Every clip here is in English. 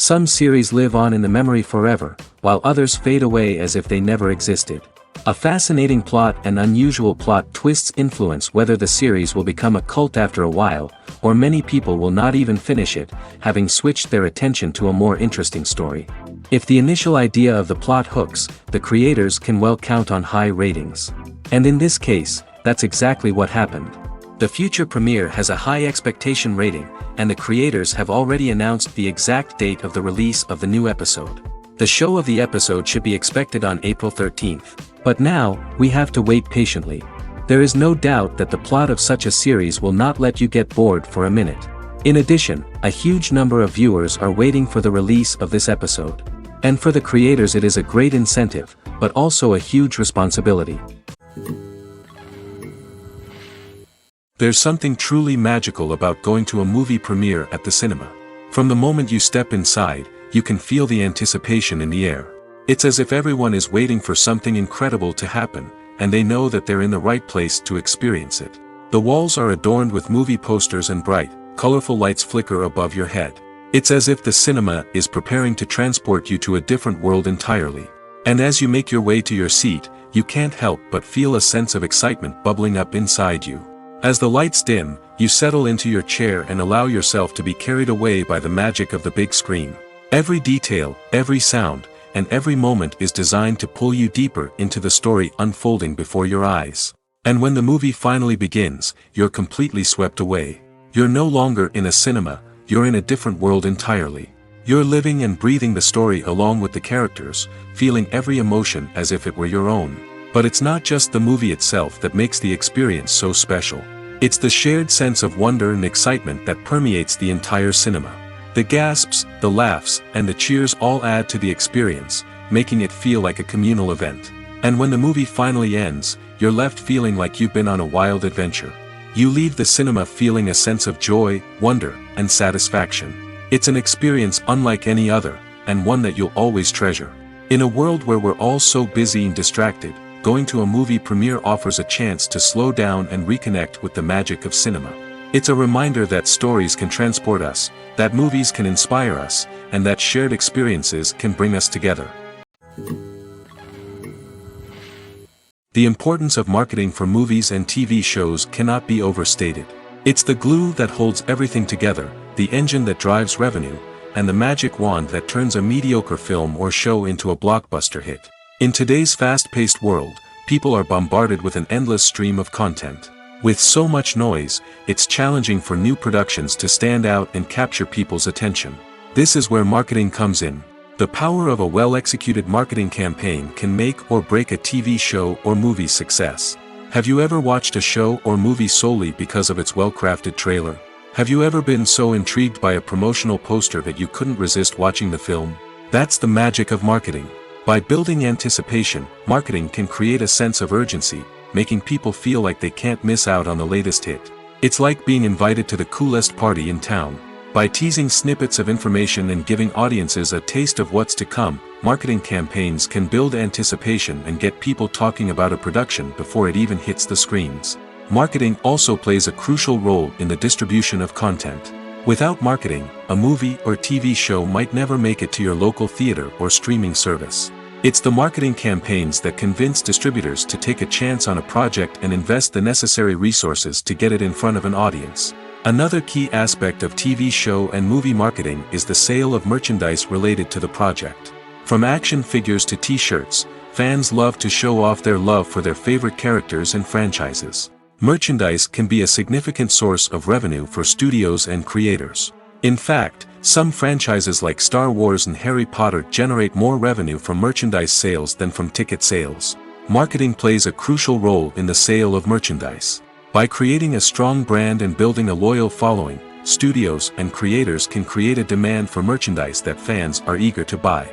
Some series live on in the memory forever, while others fade away as if they never existed. A fascinating plot and unusual plot twists influence whether the series will become a cult after a while, or many people will not even finish it, having switched their attention to a more interesting story. If the initial idea of the plot hooks, the creators can well count on high ratings. And in this case, that's exactly what happened. The future premiere has a high expectation rating, and the creators have already announced the exact date of the release of the new episode. The show of the episode should be expected on April 13th. But now, we have to wait patiently. There is no doubt that the plot of such a series will not let you get bored for a minute. In addition, a huge number of viewers are waiting for the release of this episode. And for the creators it is a great incentive, but also a huge responsibility. There's something truly magical about going to a movie premiere at the cinema. From the moment you step inside, you can feel the anticipation in the air. It's as if everyone is waiting for something incredible to happen, and they know that they're in the right place to experience it. The walls are adorned with movie posters and bright, colorful lights flicker above your head. It's as if the cinema is preparing to transport you to a different world entirely. And as you make your way to your seat, you can't help but feel a sense of excitement bubbling up inside you. As the lights dim, you settle into your chair and allow yourself to be carried away by the magic of the big screen. Every detail, every sound, and every moment is designed to pull you deeper into the story unfolding before your eyes. And when the movie finally begins, you're completely swept away. You're no longer in a cinema, you're in a different world entirely. You're living and breathing the story along with the characters, feeling every emotion as if it were your own. But it's not just the movie itself that makes the experience so special. It's the shared sense of wonder and excitement that permeates the entire cinema. The gasps, the laughs, and the cheers all add to the experience, making it feel like a communal event. And when the movie finally ends, you're left feeling like you've been on a wild adventure. You leave the cinema feeling a sense of joy, wonder, and satisfaction. It's an experience unlike any other, and one that you'll always treasure. In a world where we're all so busy and distracted, going to a movie premiere offers a chance to slow down and reconnect with the magic of cinema. It's a reminder that stories can transport us, that movies can inspire us, and that shared experiences can bring us together. The importance of marketing for movies and TV shows cannot be overstated. It's the glue that holds everything together, the engine that drives revenue, and the magic wand that turns a mediocre film or show into a blockbuster hit. In today's fast-paced world, people are bombarded with an endless stream of content. With so much noise, it's challenging for new productions to stand out and capture people's attention. This is where marketing comes in. The power of a well-executed marketing campaign can make or break a TV show or movie's success. Have you ever watched a show or movie solely because of its well-crafted trailer? Have you ever been so intrigued by a promotional poster that you couldn't resist watching the film? That's the magic of marketing. By building anticipation, marketing can create a sense of urgency, making people feel like they can't miss out on the latest hit. It's like being invited to the coolest party in town. By teasing snippets of information and giving audiences a taste of what's to come, marketing campaigns can build anticipation and get people talking about a production before it even hits the screens. Marketing also plays a crucial role in the distribution of content. Without marketing, a movie or TV show might never make it to your local theater or streaming service. It's the marketing campaigns that convince distributors to take a chance on a project and invest the necessary resources to get it in front of an audience. Another key aspect of TV show and movie marketing is the sale of merchandise related to the project. From action figures to t-shirts, fans love to show off their love for their favorite characters and franchises. Merchandise can be a significant source of revenue for studios and creators. In fact, some franchises like Star Wars and Harry Potter generate more revenue from merchandise sales than from ticket sales. Marketing plays a crucial role in the sale of merchandise. By creating a strong brand and building a loyal following, studios and creators can create a demand for merchandise that fans are eager to buy.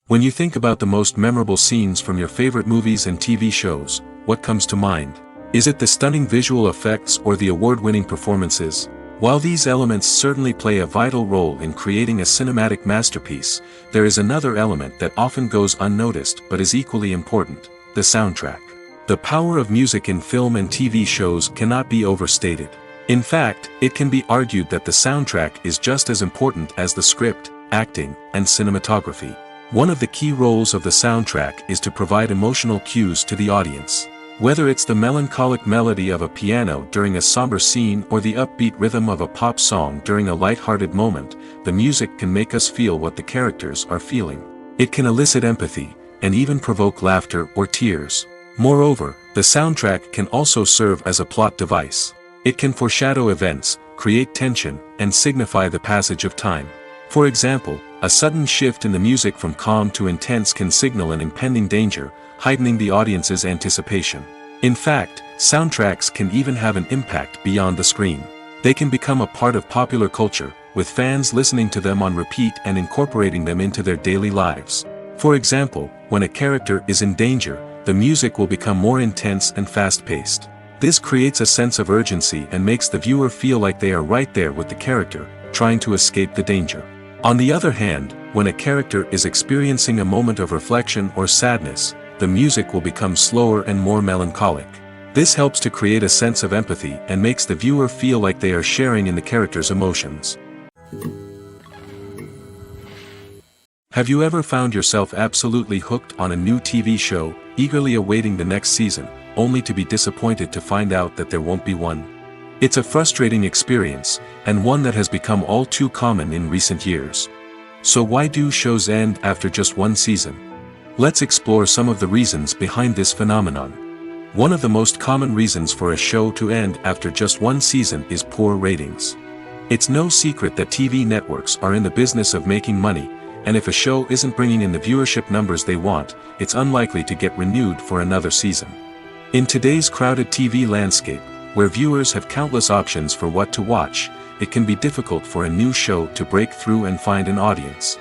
When you think about the most memorable scenes from your favorite movies and TV shows, what comes to mind? Is it the stunning visual effects or the award-winning performances? While these elements certainly play a vital role in creating a cinematic masterpiece, there is another element that often goes unnoticed but is equally important: the soundtrack. The power of music in film and TV shows cannot be overstated. In fact, it can be argued that the soundtrack is just as important as the script, acting, and cinematography. One of the key roles of the soundtrack is to provide emotional cues to the audience. Whether it's the melancholic melody of a piano during a somber scene or the upbeat rhythm of a pop song during a light-hearted moment, the music can make us feel what the characters are feeling. It can elicit empathy, and even provoke laughter or tears. Moreover, the soundtrack can also serve as a plot device. It can foreshadow events, create tension, and signify the passage of time. For example, a sudden shift in the music from calm to intense can signal an impending danger, heightening the audience's anticipation. In fact, soundtracks can even have an impact beyond the screen. They can become a part of popular culture, with fans listening to them on repeat and incorporating them into their daily lives. For example, when a character is in danger, the music will become more intense and fast-paced. This creates a sense of urgency and makes the viewer feel like they are right there with the character, trying to escape the danger. On the other hand, when a character is experiencing a moment of reflection or sadness, the music will become slower and more melancholic. This helps to create a sense of empathy and makes the viewer feel like they are sharing in the character's emotions. Have you ever found yourself absolutely hooked on a new TV show, eagerly awaiting the next season, only to be disappointed to find out that there won't be one? It's a frustrating experience, and one that has become all too common in recent years. So why do shows end after just one season? Let's explore some of the reasons behind this phenomenon. One of the most common reasons for a show to end after just one season is poor ratings. It's no secret that TV networks are in the business of making money, and if a show isn't bringing in the viewership numbers they want, it's unlikely to get renewed for another season. In today's crowded TV landscape, where viewers have countless options for what to watch, it can be difficult for a new show to break through and find an audience.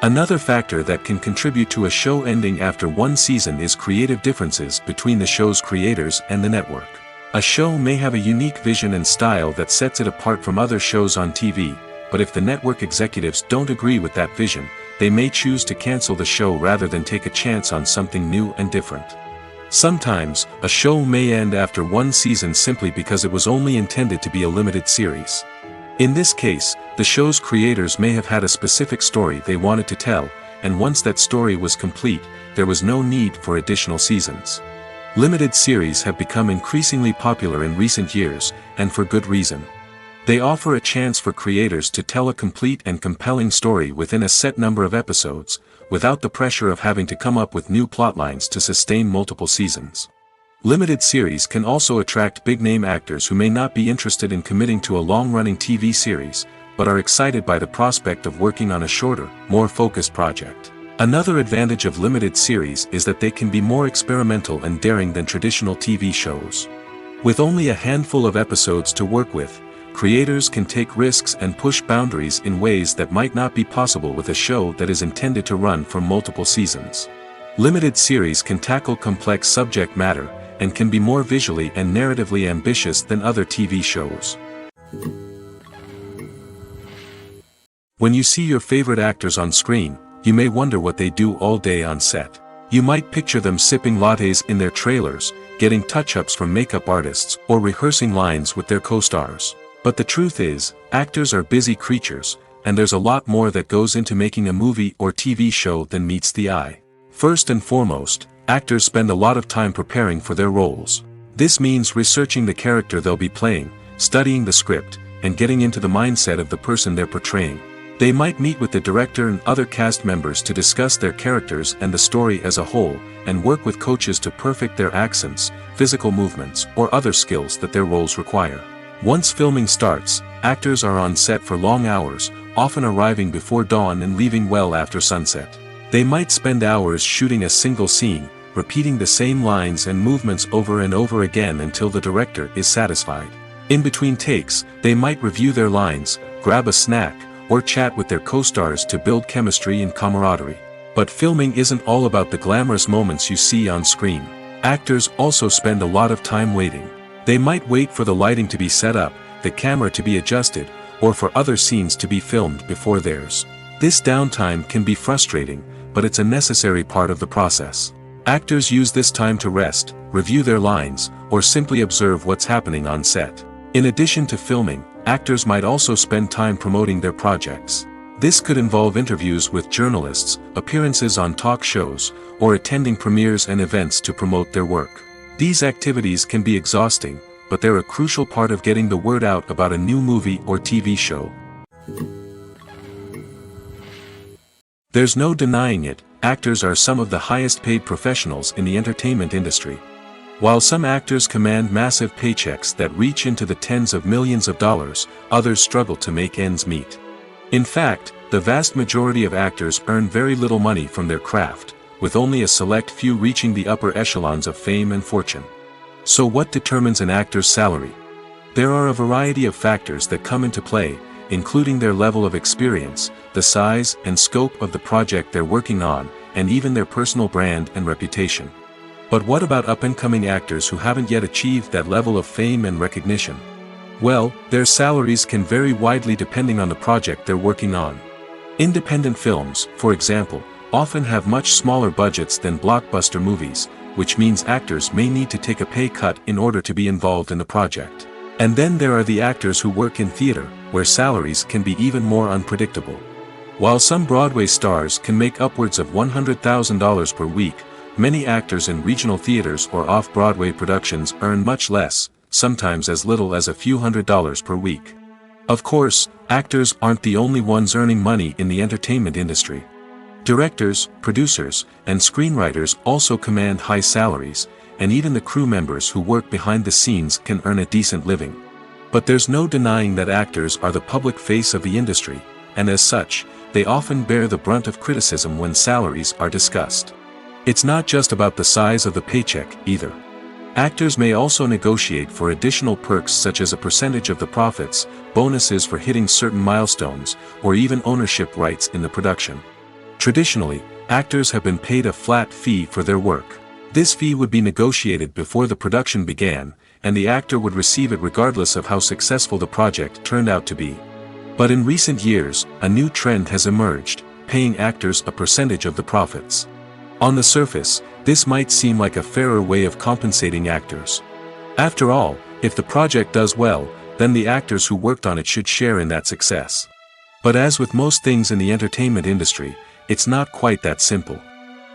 Another factor that can contribute to a show ending after one season is creative differences between the show's creators and the network. A show may have a unique vision and style that sets it apart from other shows on TV, but if the network executives don't agree with that vision, they may choose to cancel the show rather than take a chance on something new and different. Sometimes, a show may end after one season simply because it was only intended to be a limited series. In this case, the show's creators may have had a specific story they wanted to tell, and once that story was complete, there was no need for additional seasons. Limited series have become increasingly popular in recent years, and for good reason. They offer a chance for creators to tell a complete and compelling story within a set number of episodes, without the pressure of having to come up with new plotlines to sustain multiple seasons. Limited series can also attract big-name actors who may not be interested in committing to a long-running TV series, but are excited by the prospect of working on a shorter, more focused project. Another advantage of limited series is that they can be more experimental and daring than traditional TV shows. With only a handful of episodes to work with, creators can take risks and push boundaries in ways that might not be possible with a show that is intended to run for multiple seasons. Limited series can tackle complex subject matter, and can be more visually and narratively ambitious than other TV shows. When you see your favorite actors on screen, you may wonder what they do all day on set. You might picture them sipping lattes in their trailers, getting touch-ups from makeup artists, or rehearsing lines with their co-stars. But the truth is, actors are busy creatures, and there's a lot more that goes into making a movie or TV show than meets the eye. First and foremost, actors spend a lot of time preparing for their roles. This means researching the character they'll be playing, studying the script, and getting into the mindset of the person they're portraying. They might meet with the director and other cast members to discuss their characters and the story as a whole, and work with coaches to perfect their accents, physical movements, or other skills that their roles require. Once filming starts, actors are on set for long hours, often arriving before dawn and leaving well after sunset. They might spend hours shooting a single scene, repeating the same lines and movements over and over again until the director is satisfied. In between takes, they might review their lines, grab a snack, or chat with their co-stars to build chemistry and camaraderie. But filming isn't all about the glamorous moments you see on screen. Actors also spend a lot of time waiting. They might wait for the lighting to be set up, the camera to be adjusted, or for other scenes to be filmed before theirs. This downtime can be frustrating, but it's a necessary part of the process. Actors use this time to rest, review their lines, or simply observe what's happening on set. In addition to filming, actors might also spend time promoting their projects. This could involve interviews with journalists, appearances on talk shows, or attending premieres and events to promote their work. These activities can be exhausting, but they're a crucial part of getting the word out about a new movie or TV show. There's no denying it, actors are some of the highest paid professionals in the entertainment industry. While some actors command massive paychecks that reach into the tens of millions of dollars, others struggle to make ends meet. In fact, the vast majority of actors earn very little money from their craft, with only a select few reaching the upper echelons of fame and fortune. So what determines an actor's salary? There are a variety of factors that come into play, including their level of experience, the size and scope of the project they're working on, and even their personal brand and reputation. But what about up-and-coming actors who haven't yet achieved that level of fame and recognition? Well, their salaries can vary widely depending on the project they're working on. Independent films, for example, often have much smaller budgets than blockbuster movies, which means actors may need to take a pay cut in order to be involved in the project. And then there are the actors who work in theater, where salaries can be even more unpredictable. While some Broadway stars can make upwards of $100,000 per week, many actors in regional theaters or off-Broadway productions earn much less, sometimes as little as a few $100s per week. Of course, actors aren't the only ones earning money in the entertainment industry. Directors, producers, and screenwriters also command high salaries, and even the crew members who work behind the scenes can earn a decent living. But there's no denying that actors are the public face of the industry, and as such, they often bear the brunt of criticism when salaries are discussed. It's not just about the size of the paycheck, either. Actors may also negotiate for additional perks such as a percentage of the profits, bonuses for hitting certain milestones, or even ownership rights in the production. Traditionally, actors have been paid a flat fee for their work. This fee would be negotiated before the production began, and the actor would receive it regardless of how successful the project turned out to be. But in recent years, a new trend has emerged, paying actors a percentage of the profits. On the surface, this might seem like a fairer way of compensating actors. After all, if the project does well, then the actors who worked on it should share in that success. But as with most things in the entertainment industry, it's not quite that simple.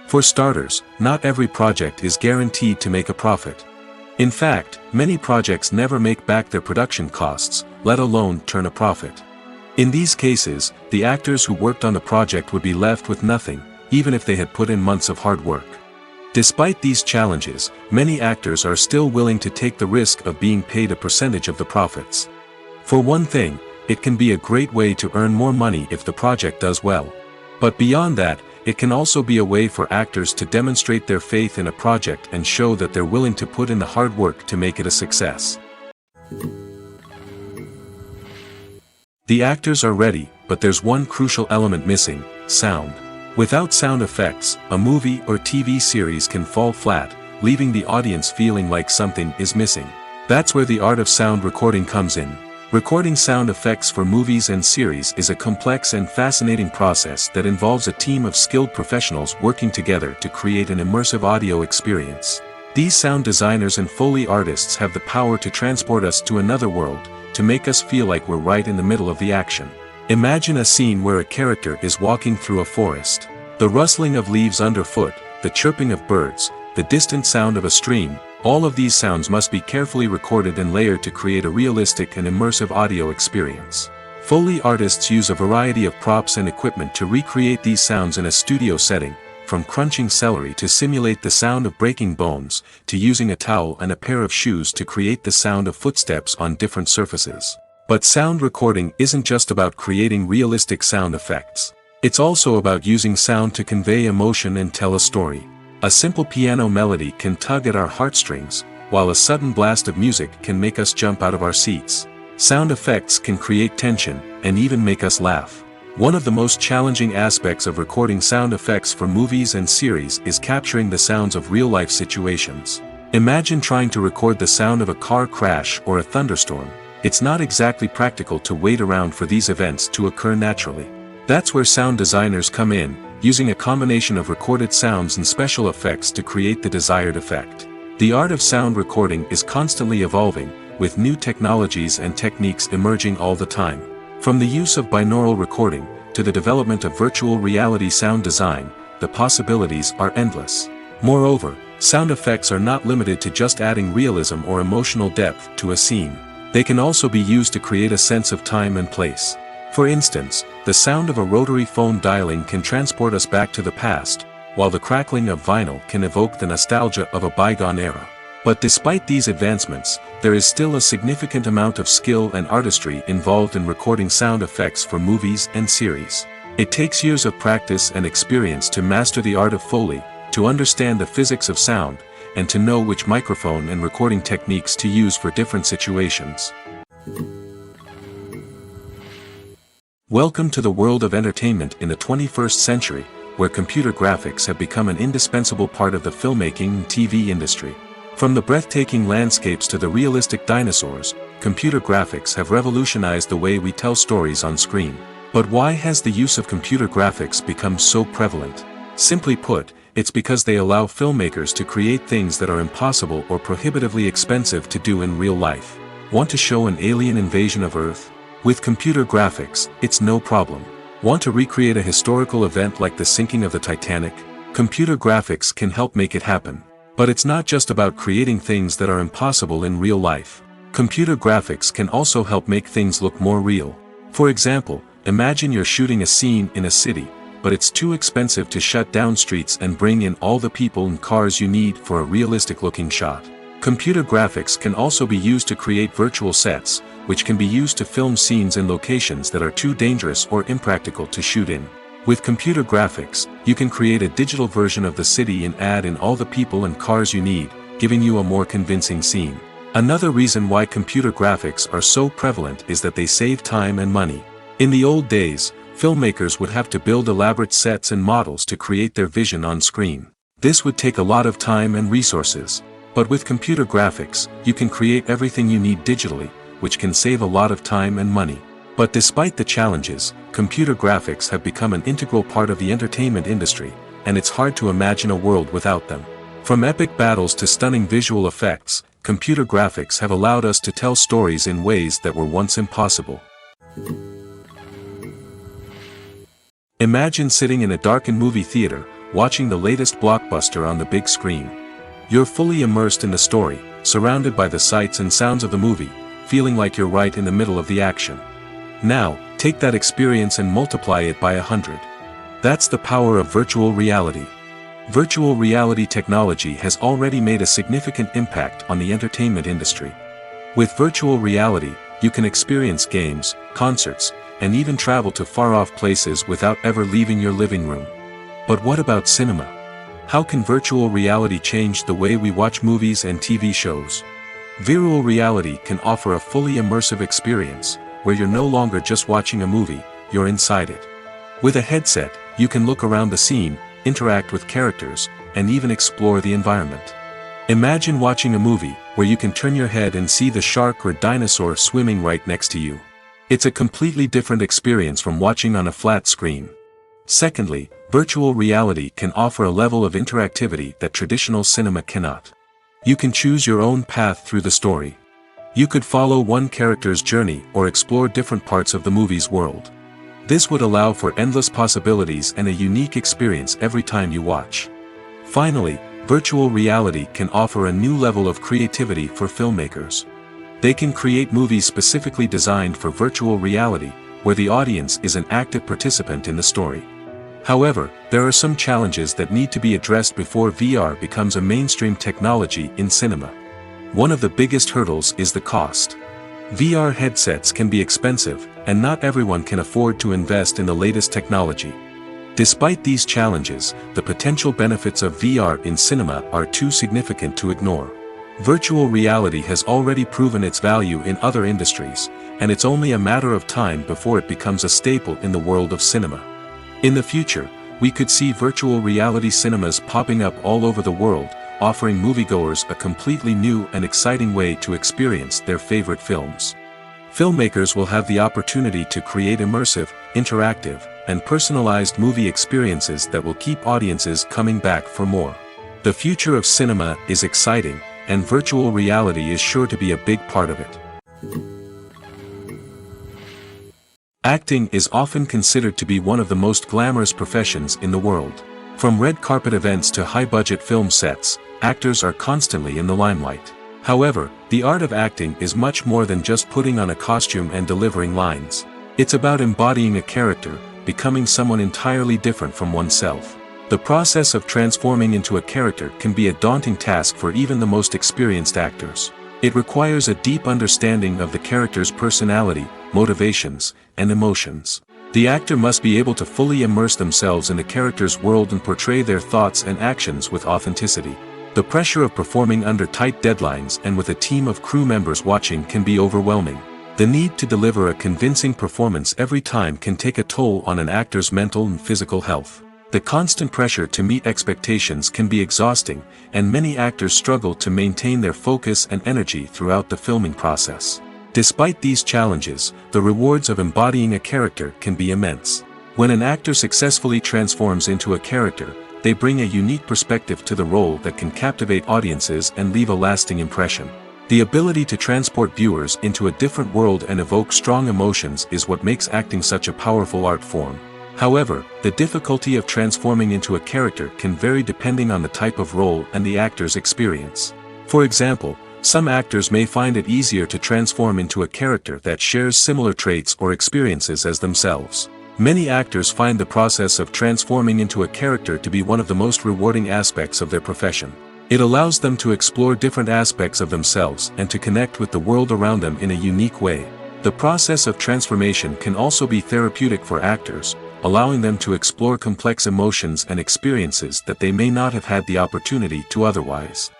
For starters, not every project is guaranteed to make a profit. In fact, many projects never make back their production costs, let alone turn a profit. In these cases, the actors who worked on the project would be left with nothing, even if they had put in months of hard work. Despite these challenges, many actors are still willing to take the risk of being paid a percentage of the profits. For one thing, it can be a great way to earn more money if the project does well. But beyond that, it can also be a way for actors to demonstrate their faith in a project and show that they're willing to put in the hard work to make it a success. The actors are ready, but there's one crucial element missing: sound. Without sound effects, a movie or TV series can fall flat, leaving the audience feeling like something is missing. That's where the art of sound recording comes in. Recording sound effects for movies and series is a complex and fascinating process that involves a team of skilled professionals working together to create an immersive audio experience. These sound designers and Foley artists have the power to transport us to another world, to make us feel like we're right in the middle of the action. Imagine a scene where a character is walking through a forest. The rustling of leaves underfoot, the chirping of birds, the distant sound of a stream, all of these sounds must be carefully recorded and layered to create a realistic and immersive audio experience. Foley artists use a variety of props and equipment to recreate these sounds in a studio setting, from crunching celery to simulate the sound of breaking bones, to using a towel and a pair of shoes to create the sound of footsteps on different surfaces. But sound recording isn't just about creating realistic sound effects. It's also about using sound to convey emotion and tell a story. A simple piano melody can tug at our heartstrings, while a sudden blast of music can make us jump out of our seats. Sound effects can create tension, and even make us laugh. One of the most challenging aspects of recording sound effects for movies and series is capturing the sounds of real-life situations. Imagine trying to record the sound of a car crash or a thunderstorm. It's not exactly practical to wait around for these events to occur naturally. That's where sound designers come in, using a combination of recorded sounds and special effects to create the desired effect. The art of sound recording is constantly evolving, with new technologies and techniques emerging all the time. From the use of binaural recording, to the development of virtual reality sound design, the possibilities are endless. Moreover, sound effects are not limited to just adding realism or emotional depth to a scene. They can also be used to create a sense of time and place. For instance, the sound of a rotary phone dialing can transport us back to the past, while the crackling of vinyl can evoke the nostalgia of a bygone era. But despite these advancements, there is still a significant amount of skill and artistry involved in recording sound effects for movies and series. It takes years of practice and experience to master the art of Foley, to understand the physics of sound, and to know which microphone and recording techniques to use for different situations. Welcome to the world of entertainment in the 21st century, where computer graphics have become an indispensable part of the filmmaking and TV industry. From the breathtaking landscapes to the realistic dinosaurs, computer graphics have revolutionized the way we tell stories on screen. But why has the use of computer graphics become so prevalent? Simply put, it's because they allow filmmakers to create things that are impossible or prohibitively expensive to do in real life. Want to show an alien invasion of Earth? With computer graphics, it's no problem. Want to recreate a historical event like the sinking of the Titanic? Computer graphics can help make it happen. But it's not just about creating things that are impossible in real life. Computer graphics can also help make things look more real. For example, imagine you're shooting a scene in a city, but it's too expensive to shut down streets and bring in all the people and cars you need for a realistic-looking shot. Computer graphics can also be used to create virtual sets, which can be used to film scenes in locations that are too dangerous or impractical to shoot in. With computer graphics, you can create a digital version of the city and add in all the people and cars you need, giving you a more convincing scene. Another reason why computer graphics are so prevalent is that they save time and money. In the old days, filmmakers would have to build elaborate sets and models to create their vision on screen. This would take a lot of time and resources. But with computer graphics, you can create everything you need digitally, which can save a lot of time and money. But despite the challenges, computer graphics have become an integral part of the entertainment industry, and it's hard to imagine a world without them. From epic battles to stunning visual effects, computer graphics have allowed us to tell stories in ways that were once impossible. Imagine sitting in a darkened movie theater, watching the latest blockbuster on the big screen. You're fully immersed in the story, surrounded by the sights and sounds of the movie, feeling like you're right in the middle of the action. Now, take that experience and multiply it by 100. That's the power of virtual reality. Virtual reality technology has already made a significant impact on the entertainment industry. With virtual reality, you can experience games, concerts, and even travel to far-off places without ever leaving your living room. But what about cinema? How can virtual reality change the way we watch movies and TV shows? Virtual reality can offer a fully immersive experience, where you're no longer just watching a movie, you're inside it. With a headset, you can look around the scene, interact with characters, and even explore the environment. Imagine watching a movie, where you can turn your head and see the shark or dinosaur swimming right next to you. It's a completely different experience from watching on a flat screen. Secondly, virtual reality can offer a level of interactivity that traditional cinema cannot. You can choose your own path through the story. You could follow one character's journey or explore different parts of the movie's world. This would allow for endless possibilities and a unique experience every time you watch. Finally, virtual reality can offer a new level of creativity for filmmakers. They can create movies specifically designed for virtual reality, where the audience is an active participant in the story. However, there are some challenges that need to be addressed before VR becomes a mainstream technology in cinema. One of the biggest hurdles is the cost. VR headsets can be expensive, and not everyone can afford to invest in the latest technology. Despite these challenges, the potential benefits of VR in cinema are too significant to ignore. Virtual reality has already proven its value in other industries, and it's only a matter of time before it becomes a staple in the world of cinema. In the future, we could see virtual reality cinemas popping up all over the world, offering moviegoers a completely new and exciting way to experience their favorite films. Filmmakers will have the opportunity to create immersive, interactive, and personalized movie experiences that will keep audiences coming back for more. The future of cinema is exciting, and virtual reality is sure to be a big part of it. Acting is often considered to be one of the most glamorous professions in the world. From red carpet events to high-budget film sets, actors are constantly in the limelight. However, the art of acting is much more than just putting on a costume and delivering lines. It's about embodying a character, becoming someone entirely different from oneself. The process of transforming into a character can be a daunting task for even the most experienced actors. It requires a deep understanding of the character's personality, motivations, and emotions. The actor must be able to fully immerse themselves in the character's world and portray their thoughts and actions with authenticity. The pressure of performing under tight deadlines and with a team of crew members watching can be overwhelming. The need to deliver a convincing performance every time can take a toll on an actor's mental and physical health. The constant pressure to meet expectations can be exhausting, and many actors struggle to maintain their focus and energy throughout the filming process. Despite these challenges, the rewards of embodying a character can be immense. When an actor successfully transforms into a character, they bring a unique perspective to the role that can captivate audiences and leave a lasting impression. The ability to transport viewers into a different world and evoke strong emotions is what makes acting such a powerful art form. However, the difficulty of transforming into a character can vary depending on the type of role and the actor's experience. For example, some actors may find it easier to transform into a character that shares similar traits or experiences as themselves. Many actors find the process of transforming into a character to be one of the most rewarding aspects of their profession. It allows them to explore different aspects of themselves and to connect with the world around them in a unique way. The process of transformation can also be therapeutic for actors, allowing them to explore complex emotions and experiences that they may not have had the opportunity to otherwise.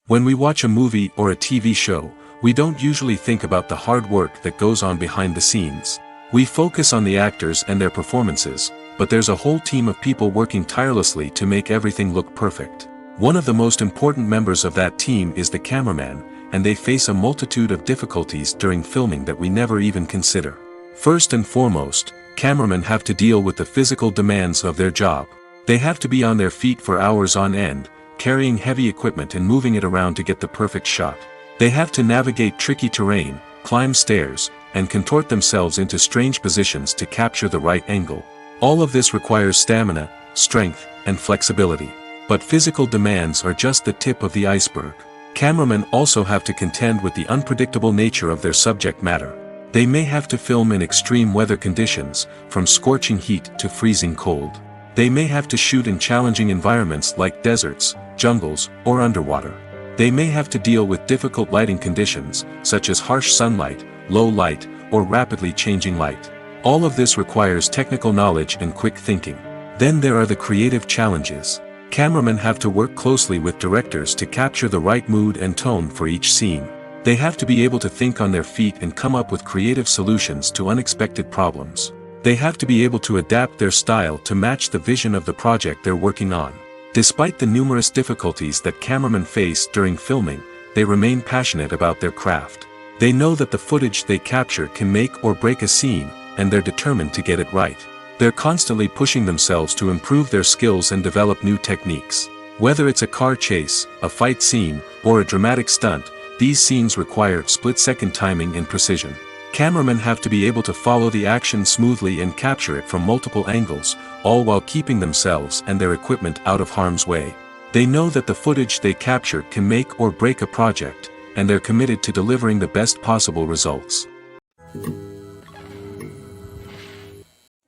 When we watch a movie or a TV show, we don't usually think about the hard work that goes on behind the scenes. We focus on the actors and their performances, but there's a whole team of people working tirelessly to make everything look perfect. One of the most important members of that team is the cameraman, and they face a multitude of difficulties during filming that we never even consider. First and foremost, cameramen have to deal with the physical demands of their job. They have to be on their feet for hours on end, carrying heavy equipment and moving it around to get the perfect shot. They have to navigate tricky terrain, climb stairs, and contort themselves into strange positions to capture the right angle. All of this requires stamina, strength, and flexibility. But physical demands are just the tip of the iceberg. Cameramen also have to contend with the unpredictable nature of their subject matter. They may have to film in extreme weather conditions, from scorching heat to freezing cold. They may have to shoot in challenging environments like deserts, jungles, or underwater. They may have to deal with difficult lighting conditions, such as harsh sunlight, low light, or rapidly changing light. All of this requires technical knowledge and quick thinking. Then there are the creative challenges. Cameramen have to work closely with directors to capture the right mood and tone for each scene. They have to be able to think on their feet and come up with creative solutions to unexpected problems. They have to be able to adapt their style to match the vision of the project they're working on. Despite the numerous difficulties that cameramen face during filming, they remain passionate about their craft. They know that the footage they capture can make or break a scene, and they're determined to get it right. They're constantly pushing themselves to improve their skills and develop new techniques. Whether it's a car chase, a fight scene, or a dramatic stunt, these scenes require split-second timing and precision. Cameramen have to be able to follow the action smoothly and capture it from multiple angles, all while keeping themselves and their equipment out of harm's way. They know that the footage they capture can make or break a project, and they're committed to delivering the best possible results.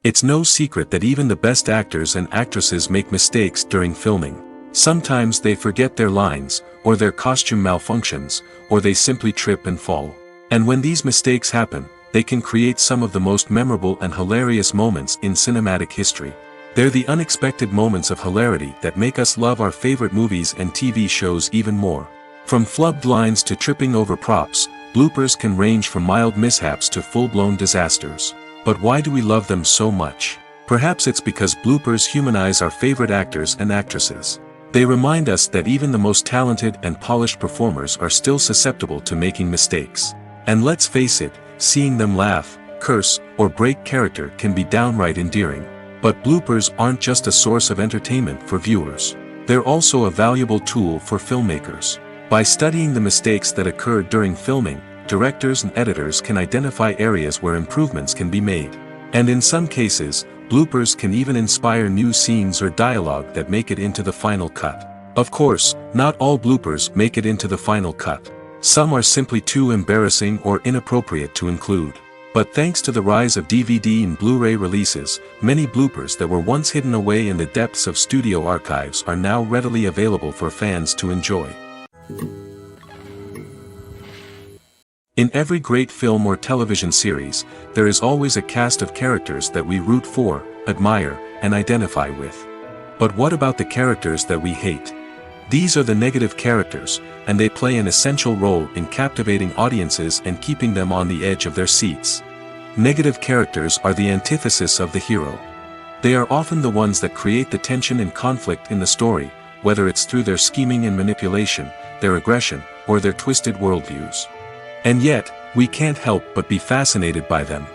It's no secret that even the best actors and actresses make mistakes during filming. Sometimes they forget their lines, or their costume malfunctions, or they simply trip and fall. And when these mistakes happen, they can create some of the most memorable and hilarious moments in cinematic history. They're the unexpected moments of hilarity that make us love our favorite movies and TV shows even more. From flubbed lines to tripping over props, bloopers can range from mild mishaps to full-blown disasters. But why do we love them so much? Perhaps it's because bloopers humanize our favorite actors and actresses. They remind us that even the most talented and polished performers are still susceptible to making mistakes. And let's face it, seeing them laugh, curse, or break character can be downright endearing. But bloopers aren't just a source of entertainment for viewers. They're also a valuable tool for filmmakers. By studying the mistakes that occurred during filming, directors and editors can identify areas where improvements can be made. And in some cases, bloopers can even inspire new scenes or dialogue that make it into the final cut. Of course, not all bloopers make it into the final cut. Some are simply too embarrassing or inappropriate to include. But thanks to the rise of DVD and Blu-ray releases, many bloopers that were once hidden away in the depths of studio archives are now readily available for fans to enjoy. In every great film or television series, there is always a cast of characters that we root for, admire, and identify with. But what about the characters that we hate? These are the negative characters, and they play an essential role in captivating audiences and keeping them on the edge of their seats. Negative characters are the antithesis of the hero. They are often the ones that create the tension and conflict in the story, whether it's through their scheming and manipulation, their aggression, or their twisted worldviews. And yet, we can't help but be fascinated by them.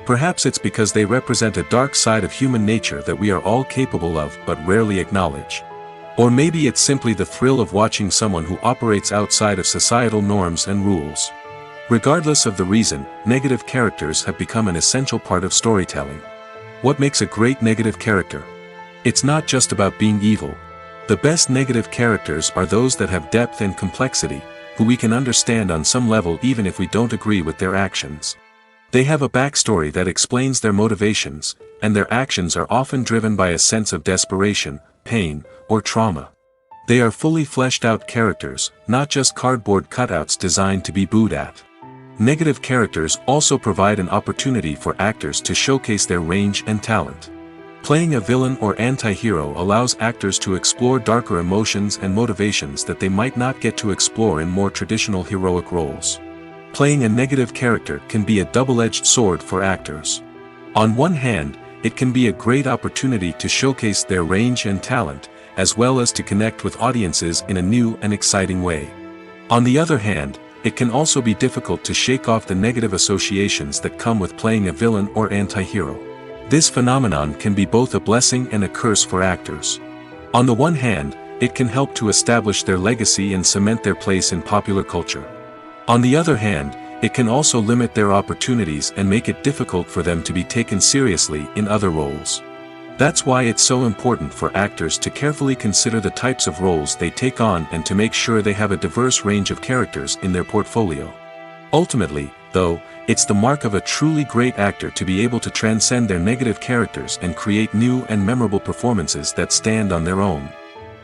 Perhaps it's because they represent a dark side of human nature that we are all capable of but rarely acknowledge. Or maybe it's simply the thrill of watching someone who operates outside of societal norms and rules. Regardless of the reason, negative characters have become an essential part of storytelling. What makes a great negative character? It's not just about being evil. The best negative characters are those that have depth and complexity, who we can understand on some level even if we don't agree with their actions. They have a backstory that explains their motivations, and their actions are often driven by a sense of desperation, pain, or trauma. They are fully fleshed out characters, not just cardboard cutouts designed to be booed at. Negative characters also provide an opportunity for actors to showcase their range and talent. Playing a villain or anti-hero allows actors to explore darker emotions and motivations that they might not get to explore in more traditional heroic roles. Playing a negative character can be a double-edged sword for actors. On one hand, it can be a great opportunity to showcase their range and talent, as well as to connect with audiences in a new and exciting way. On the other hand, it can also be difficult to shake off the negative associations that come with playing a villain or anti-hero. This phenomenon can be both a blessing and a curse for actors. On the one hand, it can help to establish their legacy and cement their place in popular culture. On the other hand, it can also limit their opportunities and make it difficult for them to be taken seriously in other roles. That's why it's so important for actors to carefully consider the types of roles they take on and to make sure they have a diverse range of characters in their portfolio. Ultimately, though, it's the mark of a truly great actor to be able to transcend their negative characters and create new and memorable performances that stand on their own.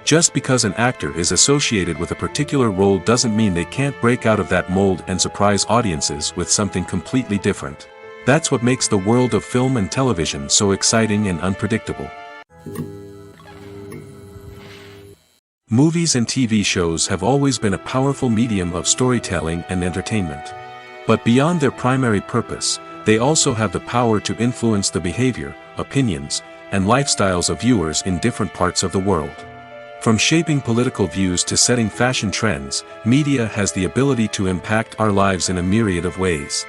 Just because an actor is associated with a particular role doesn't mean they can't break out of that mold and surprise audiences with something completely different. That's what makes the world of film and television so exciting and unpredictable. Movies and TV shows have always been a powerful medium of storytelling and entertainment. But beyond their primary purpose, they also have the power to influence the behavior, opinions, and lifestyles of viewers in different parts of the world. From shaping political views to setting fashion trends, media has the ability to impact our lives in a myriad of ways.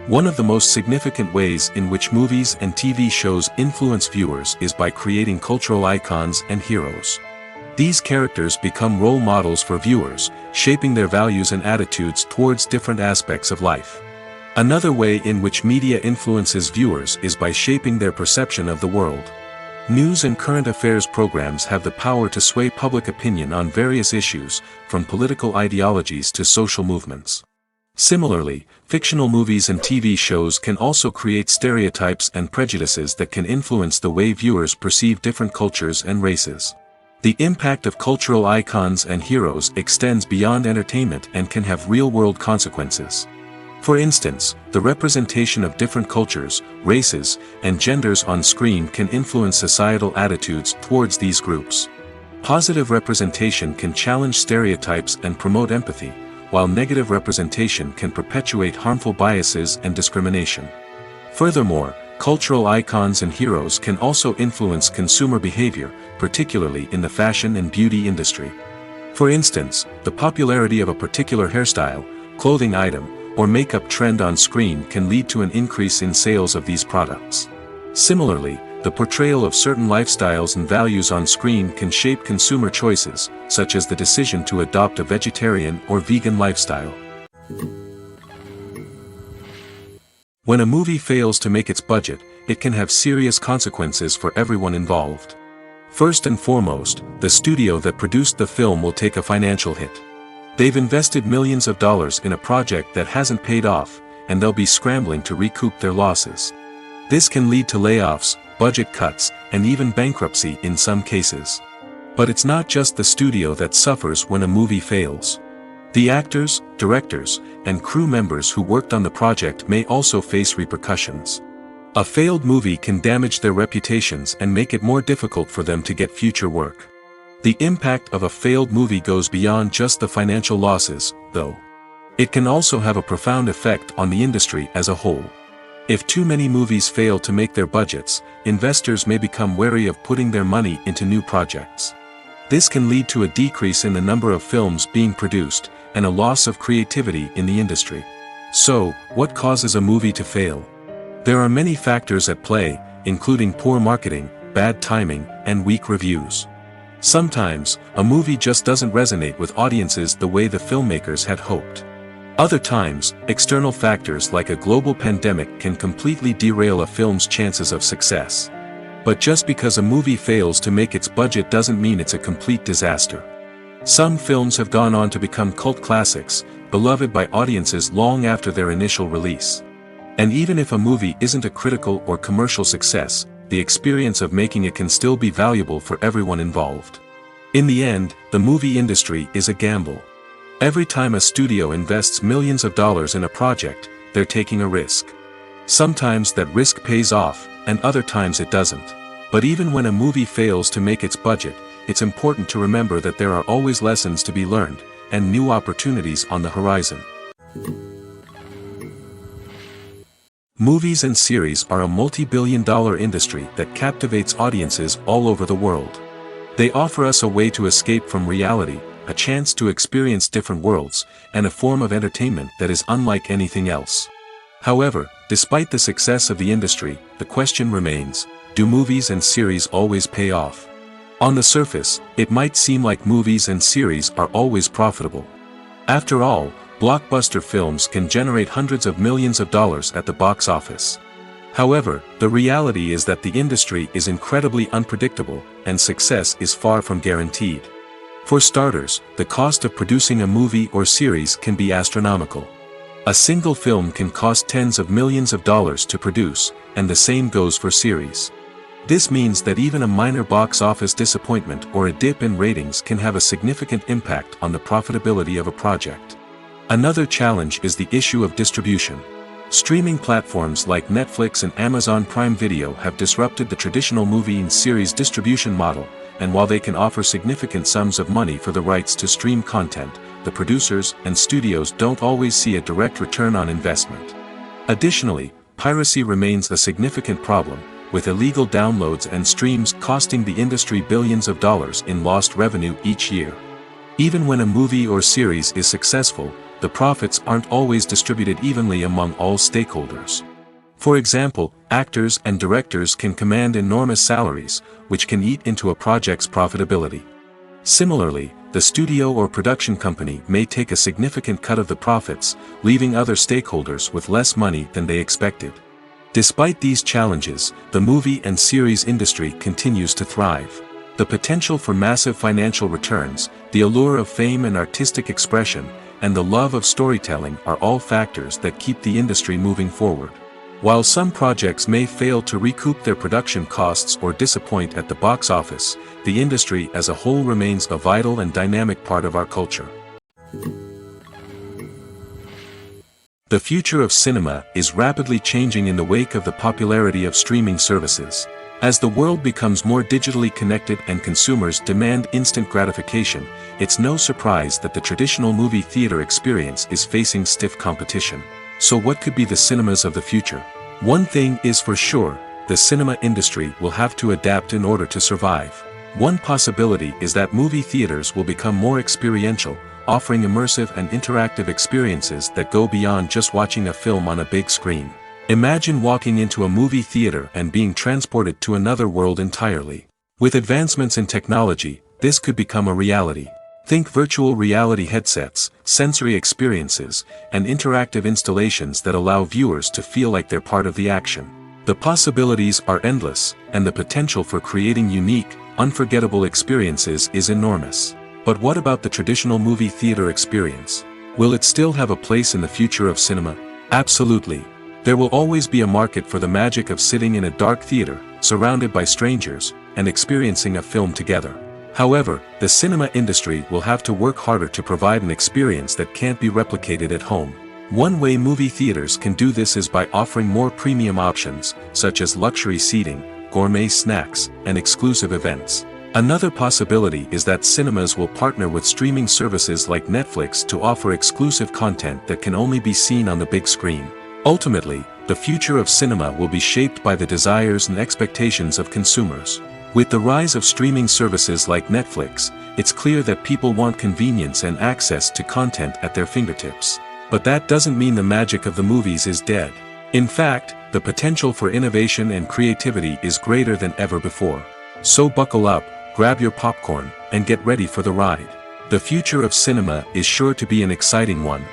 One of the most significant ways in which movies and TV shows influence viewers is by creating cultural icons and heroes. These characters become role models for viewers, shaping their values and attitudes towards different aspects of life. Another way in which media influences viewers is by shaping their perception of the world. News and current affairs programs have the power to sway public opinion on various issues, from political ideologies to social movements. Similarly, fictional movies and TV shows can also create stereotypes and prejudices that can influence the way viewers perceive different cultures and races. The impact of cultural icons and heroes extends beyond entertainment and can have real-world consequences. For instance, the representation of different cultures, races, and genders on screen can influence societal attitudes towards these groups. Positive representation can challenge stereotypes and promote empathy, while negative representation can perpetuate harmful biases and discrimination. Furthermore, cultural icons and heroes can also influence consumer behavior, particularly in the fashion and beauty industry. For instance, the popularity of a particular hairstyle, clothing item, or makeup trend on screen can lead to an increase in sales of these products. Similarly, the portrayal of certain lifestyles and values on screen can shape consumer choices, such as the decision to adopt a vegetarian or vegan lifestyle. When a movie fails to make its budget, it can have serious consequences for everyone involved. First and foremost, the studio that produced the film will take a financial hit. They've invested millions of dollars in a project that hasn't paid off, and they'll be scrambling to recoup their losses. This can lead to layoffs, budget cuts, and even bankruptcy in some cases. But it's not just the studio that suffers when a movie fails. The actors, directors, and crew members who worked on the project may also face repercussions. A failed movie can damage their reputations and make it more difficult for them to get future work. The impact of a failed movie goes beyond just the financial losses, though. It can also have a profound effect on the industry as a whole. If too many movies fail to make their budgets, investors may become wary of putting their money into new projects. This can lead to a decrease in the number of films being produced, and a loss of creativity in the industry. So, what causes a movie to fail? There are many factors at play, including poor marketing, bad timing, and weak reviews. Sometimes, a movie just doesn't resonate with audiences the way the filmmakers had hoped. Other times, external factors like a global pandemic can completely derail a film's chances of success. But just because a movie fails to make its budget doesn't mean it's a complete disaster. Some films have gone on to become cult classics, beloved by audiences long after their initial release. And even if a movie isn't a critical or commercial success, the experience of making it can still be valuable for everyone involved. In the end, the movie industry is a gamble. Every time a studio invests millions of dollars in a project, they're taking a risk. Sometimes that risk pays off, and other times it doesn't. But even when a movie fails to make its budget, it's important to remember that there are always lessons to be learned, and new opportunities on the horizon. Movies and series are a multi-billion-dollar industry that captivates audiences all over the world. They offer us a way to escape from reality, a chance to experience different worlds, and a form of entertainment that is unlike anything else. However, despite the success of the industry, the question remains, do movies and series always pay off? On the surface, it might seem like movies and series are always profitable. After all, blockbuster films can generate hundreds of millions of dollars at the box office. However, the reality is that the industry is incredibly unpredictable, and success is far from guaranteed. For starters, the cost of producing a movie or series can be astronomical. A single film can cost tens of millions of dollars to produce, and the same goes for series. This means that even a minor box office disappointment or a dip in ratings can have a significant impact on the profitability of a project. Another challenge is the issue of distribution. Streaming platforms like Netflix and Amazon Prime Video have disrupted the traditional movie and series distribution model, and while they can offer significant sums of money for the rights to stream content, the producers and studios don't always see a direct return on investment. Additionally, piracy remains a significant problem, with illegal downloads and streams costing the industry billions of dollars in lost revenue each year. Even when a movie or series is successful, the profits aren't always distributed evenly among all stakeholders. For example, actors and directors can command enormous salaries, which can eat into a project's profitability. Similarly, the studio or production company may take a significant cut of the profits, leaving other stakeholders with less money than they expected. Despite these challenges, the movie and series industry continues to thrive. The potential for massive financial returns, the allure of fame and artistic expression, and the love of storytelling are all factors that keep the industry moving forward. While some projects may fail to recoup their production costs or disappoint at the box office, the industry as a whole remains a vital and dynamic part of our culture. The future of cinema is rapidly changing in the wake of the popularity of streaming services. As the world becomes more digitally connected and consumers demand instant gratification, it's no surprise that the traditional movie theater experience is facing stiff competition. So what could be the cinemas of the future? One thing is for sure, the cinema industry will have to adapt in order to survive. One possibility is that movie theaters will become more experiential, offering immersive and interactive experiences that go beyond just watching a film on a big screen. Imagine walking into a movie theater and being transported to another world entirely. With advancements in technology, this could become a reality. Think virtual reality headsets, sensory experiences, and interactive installations that allow viewers to feel like they're part of the action. The possibilities are endless, and the potential for creating unique, unforgettable experiences is enormous. But what about the traditional movie theater experience? Will it still have a place in the future of cinema? Absolutely. There will always be a market for the magic of sitting in a dark theater, surrounded by strangers, and experiencing a film together. However, the cinema industry will have to work harder to provide an experience that can't be replicated at home. One way movie theaters can do this is by offering more premium options, such as luxury seating, gourmet snacks, and exclusive events. Another possibility is that cinemas will partner with streaming services like Netflix to offer exclusive content that can only be seen on the big screen. Ultimately, the future of cinema will be shaped by the desires and expectations of consumers. With the rise of streaming services like Netflix, it's clear that people want convenience and access to content at their fingertips. But that doesn't mean the magic of the movies is dead. In fact, the potential for innovation and creativity is greater than ever before. So buckle up, grab your popcorn, and get ready for the ride. The future of cinema is sure to be an exciting one.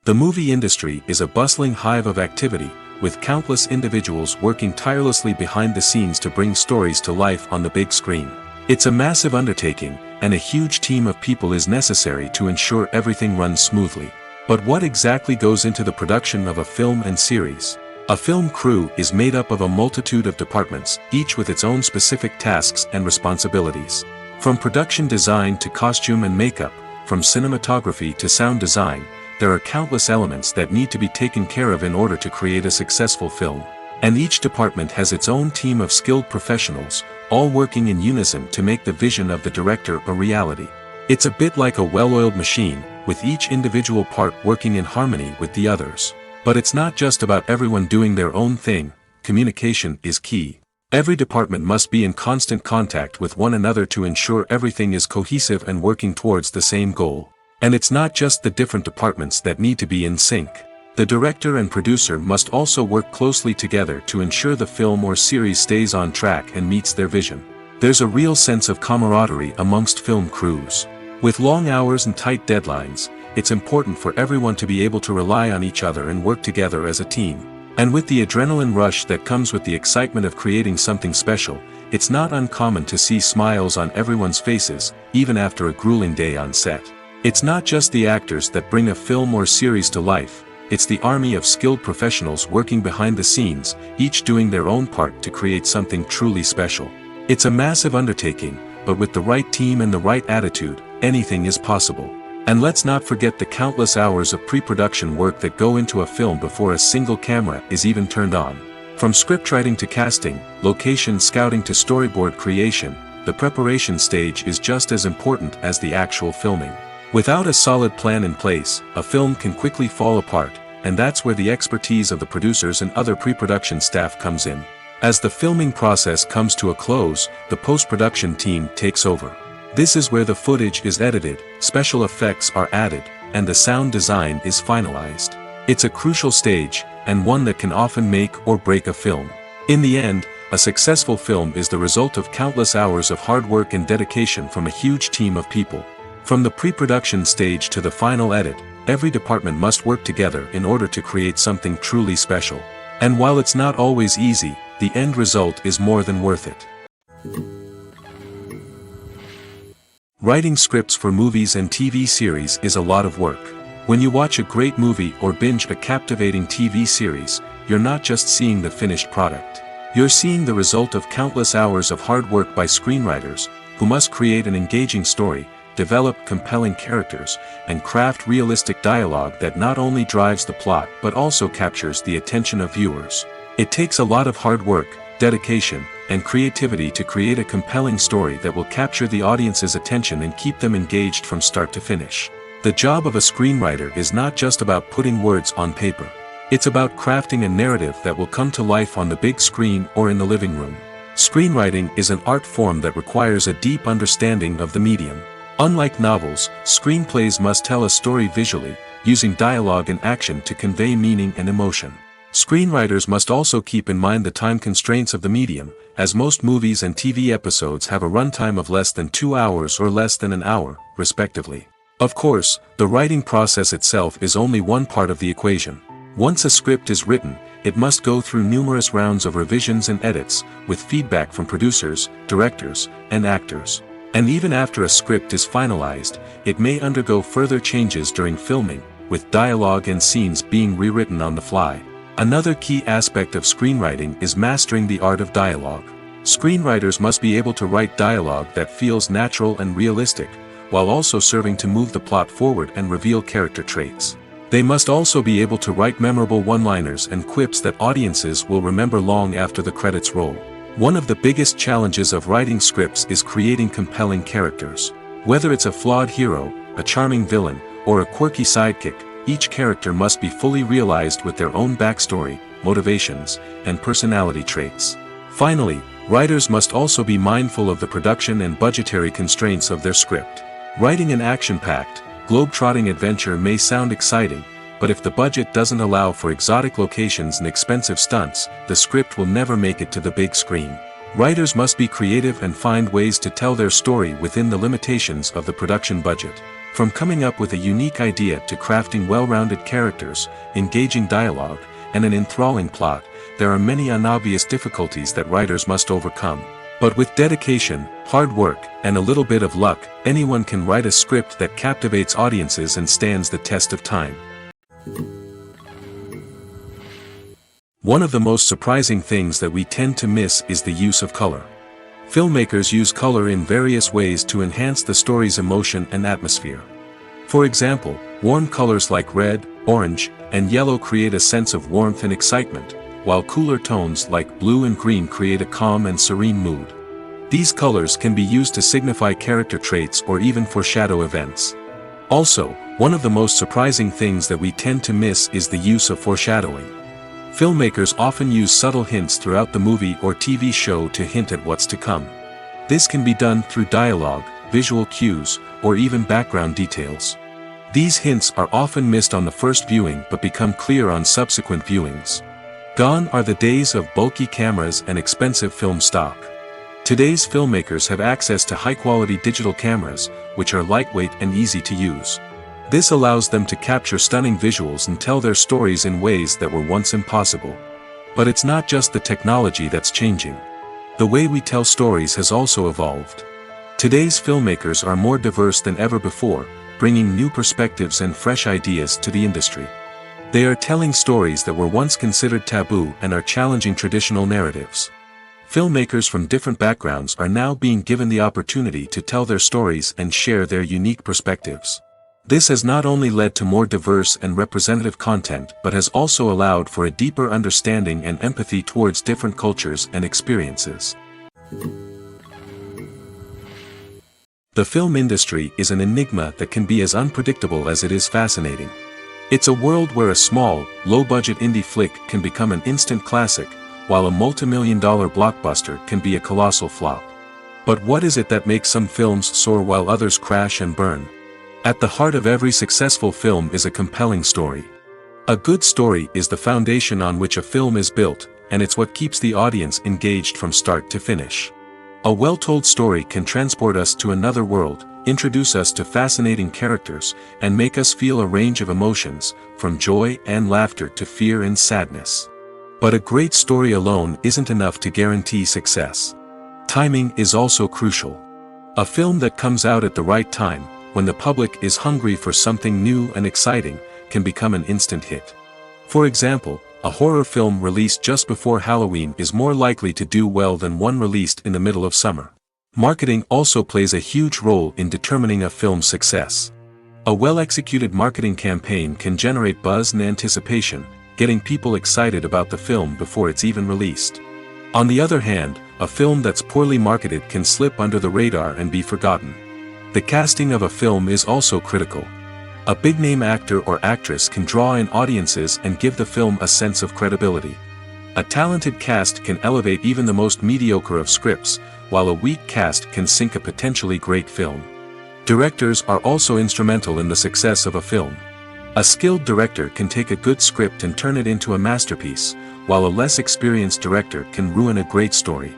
The movie industry is a bustling hive of activity, with countless individuals working tirelessly behind the scenes to bring stories to life on the big screen. It's a massive undertaking, and a huge team of people is necessary to ensure everything runs smoothly. But what exactly goes into the production of a film and series? A film crew is made up of a multitude of departments, each with its own specific tasks and responsibilities. From production design to costume and makeup, from cinematography to sound design, there are countless elements that need to be taken care of in order to create a successful film. And each department has its own team of skilled professionals, all working in unison to make the vision of the director a reality. It's a bit like a well-oiled machine, with each individual part working in harmony with the others. But it's not just about everyone doing their own thing. Communication is key. Every department must be in constant contact with one another to ensure everything is cohesive and working towards the same goal. And it's not just the different departments that need to be in sync. The director and producer must also work closely together to ensure the film or series stays on track and meets their vision. There's a real sense of camaraderie amongst film crews. With long hours and tight deadlines, it's important for everyone to be able to rely on each other and work together as a team. And with the adrenaline rush that comes with the excitement of creating something special, it's not uncommon to see smiles on everyone's faces, even after a grueling day on set. It's not just the actors that bring a film or series to life, it's the army of skilled professionals working behind the scenes, each doing their own part to create something truly special. It's a massive undertaking, but with the right team and the right attitude, anything is possible. And let's not forget the countless hours of pre-production work that go into a film before a single camera is even turned on. From scriptwriting to casting, location scouting to storyboard creation, the preparation stage is just as important as the actual filming. Without a solid plan in place, a film can quickly fall apart, and that's where the expertise of the producers and other pre-production staff comes in. As the filming process comes to a close, the post-production team takes over. This is where the footage is edited, special effects are added, and the sound design is finalized. It's a crucial stage, and one that can often make or break a film. In the end, a successful film is the result of countless hours of hard work and dedication from a huge team of people. From the pre-production stage to the final edit, every department must work together in order to create something truly special. And while it's not always easy, the end result is more than worth it. Writing scripts for movies and TV series is a lot of work. When you watch a great movie or binge a captivating TV series, you're not just seeing the finished product. You're seeing the result of countless hours of hard work by screenwriters, who must create an engaging story, develop compelling characters, and craft realistic dialogue that not only drives the plot but also captures the attention of viewers. It takes a lot of hard work, dedication, and creativity to create a compelling story that will capture the audience's attention and keep them engaged from start to finish. The job of a screenwriter is not just about putting words on paper. It's about crafting a narrative that will come to life on the big screen or in the living room. Screenwriting is an art form that requires a deep understanding of the medium. Unlike novels, screenplays must tell a story visually, using dialogue and action to convey meaning and emotion. Screenwriters must also keep in mind the time constraints of the medium, as most movies and TV episodes have a runtime of less than 2 hours or less than an hour, respectively. Of course, the writing process itself is only one part of the equation. Once a script is written, it must go through numerous rounds of revisions and edits, with feedback from producers, directors, and actors. And even after a script is finalized, it may undergo further changes during filming, with dialogue and scenes being rewritten on the fly. Another key aspect of screenwriting is mastering the art of dialogue. Screenwriters must be able to write dialogue that feels natural and realistic, while also serving to move the plot forward and reveal character traits. They must also be able to write memorable one-liners and quips that audiences will remember long after the credits roll. One of the biggest challenges of writing scripts is creating compelling characters. Whether it's a flawed hero, a charming villain, or a quirky sidekick, each character must be fully realized with their own backstory, motivations, and personality traits. Finally, writers must also be mindful of the production and budgetary constraints of their script. Writing an action-packed, globe-trotting adventure may sound exciting, but if the budget doesn't allow for exotic locations and expensive stunts, the script will never make it to the big screen. Writers must be creative and find ways to tell their story within the limitations of the production budget. From coming up with a unique idea to crafting well-rounded characters, engaging dialogue, and an enthralling plot, there are many unobvious difficulties that writers must overcome. But with dedication, hard work, and a little bit of luck, anyone can write a script that captivates audiences and stands the test of time. One of the most surprising things that we tend to miss is the use of color. Filmmakers use color in various ways to enhance the story's emotion and atmosphere. For example, warm colors like red, orange, and yellow create a sense of warmth and excitement, while cooler tones like blue and green create a calm and serene mood. These colors can be used to signify character traits or even foreshadow events. Also, one of the most surprising things that we tend to miss is the use of foreshadowing. Filmmakers often use subtle hints throughout the movie or TV show to hint at what's to come. This can be done through dialogue, visual cues, or even background details. These hints are often missed on the first viewing but become clear on subsequent viewings. Gone are the days of bulky cameras and expensive film stock. Today's filmmakers have access to high-quality digital cameras, which are lightweight and easy to use. This allows them to capture stunning visuals and tell their stories in ways that were once impossible. But it's not just the technology that's changing. The way we tell stories has also evolved. Today's filmmakers are more diverse than ever before, bringing new perspectives and fresh ideas to the industry. They are telling stories that were once considered taboo and are challenging traditional narratives. Filmmakers from different backgrounds are now being given the opportunity to tell their stories and share their unique perspectives. This has not only led to more diverse and representative content but has also allowed for a deeper understanding and empathy towards different cultures and experiences. The film industry is an enigma that can be as unpredictable as it is fascinating. It's a world where a small, low-budget indie flick can become an instant classic, while a multi-million-dollar blockbuster can be a colossal flop. But what is it that makes some films soar while others crash and burn? At the heart of every successful film is a compelling story. A good story is the foundation on which a film is built, and it's what keeps the audience engaged from start to finish. A well-told story can transport us to another world, introduce us to fascinating characters, and make us feel a range of emotions, from joy and laughter to fear and sadness. But a great story alone isn't enough to guarantee success. Timing is also crucial. A film that comes out at the right time, when the public is hungry for something new and exciting, can become an instant hit. For example, a horror film released just before Halloween is more likely to do well than one released in the middle of summer. Marketing also plays a huge role in determining a film's success. A well-executed marketing campaign can generate buzz and anticipation, getting people excited about the film before it's even released. On the other hand, a film that's poorly marketed can slip under the radar and be forgotten. The casting of a film is also critical. A big-name actor or actress can draw in audiences and give the film a sense of credibility. A talented cast can elevate even the most mediocre of scripts, while a weak cast can sink a potentially great film. Directors are also instrumental in the success of a film. A skilled director can take a good script and turn it into a masterpiece, while a less experienced director can ruin a great story.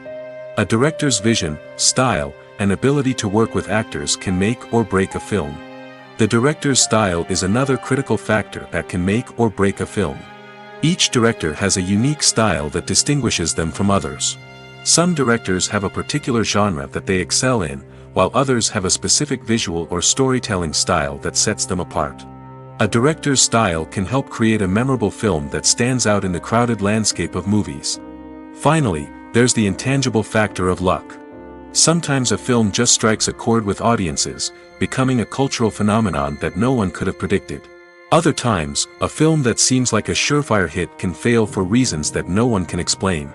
A director's vision, style, and ability to work with actors can make or break a film. The director's style is another critical factor that can make or break a film. Each director has a unique style that distinguishes them from others. Some directors have a particular genre that they excel in, while others have a specific visual or storytelling style that sets them apart. A director's style can help create a memorable film that stands out in the crowded landscape of movies. Finally, there's the intangible factor of luck. Sometimes a film just strikes a chord with audiences, becoming a cultural phenomenon that no one could have predicted. Other times, a film that seems like a surefire hit can fail for reasons that no one can explain.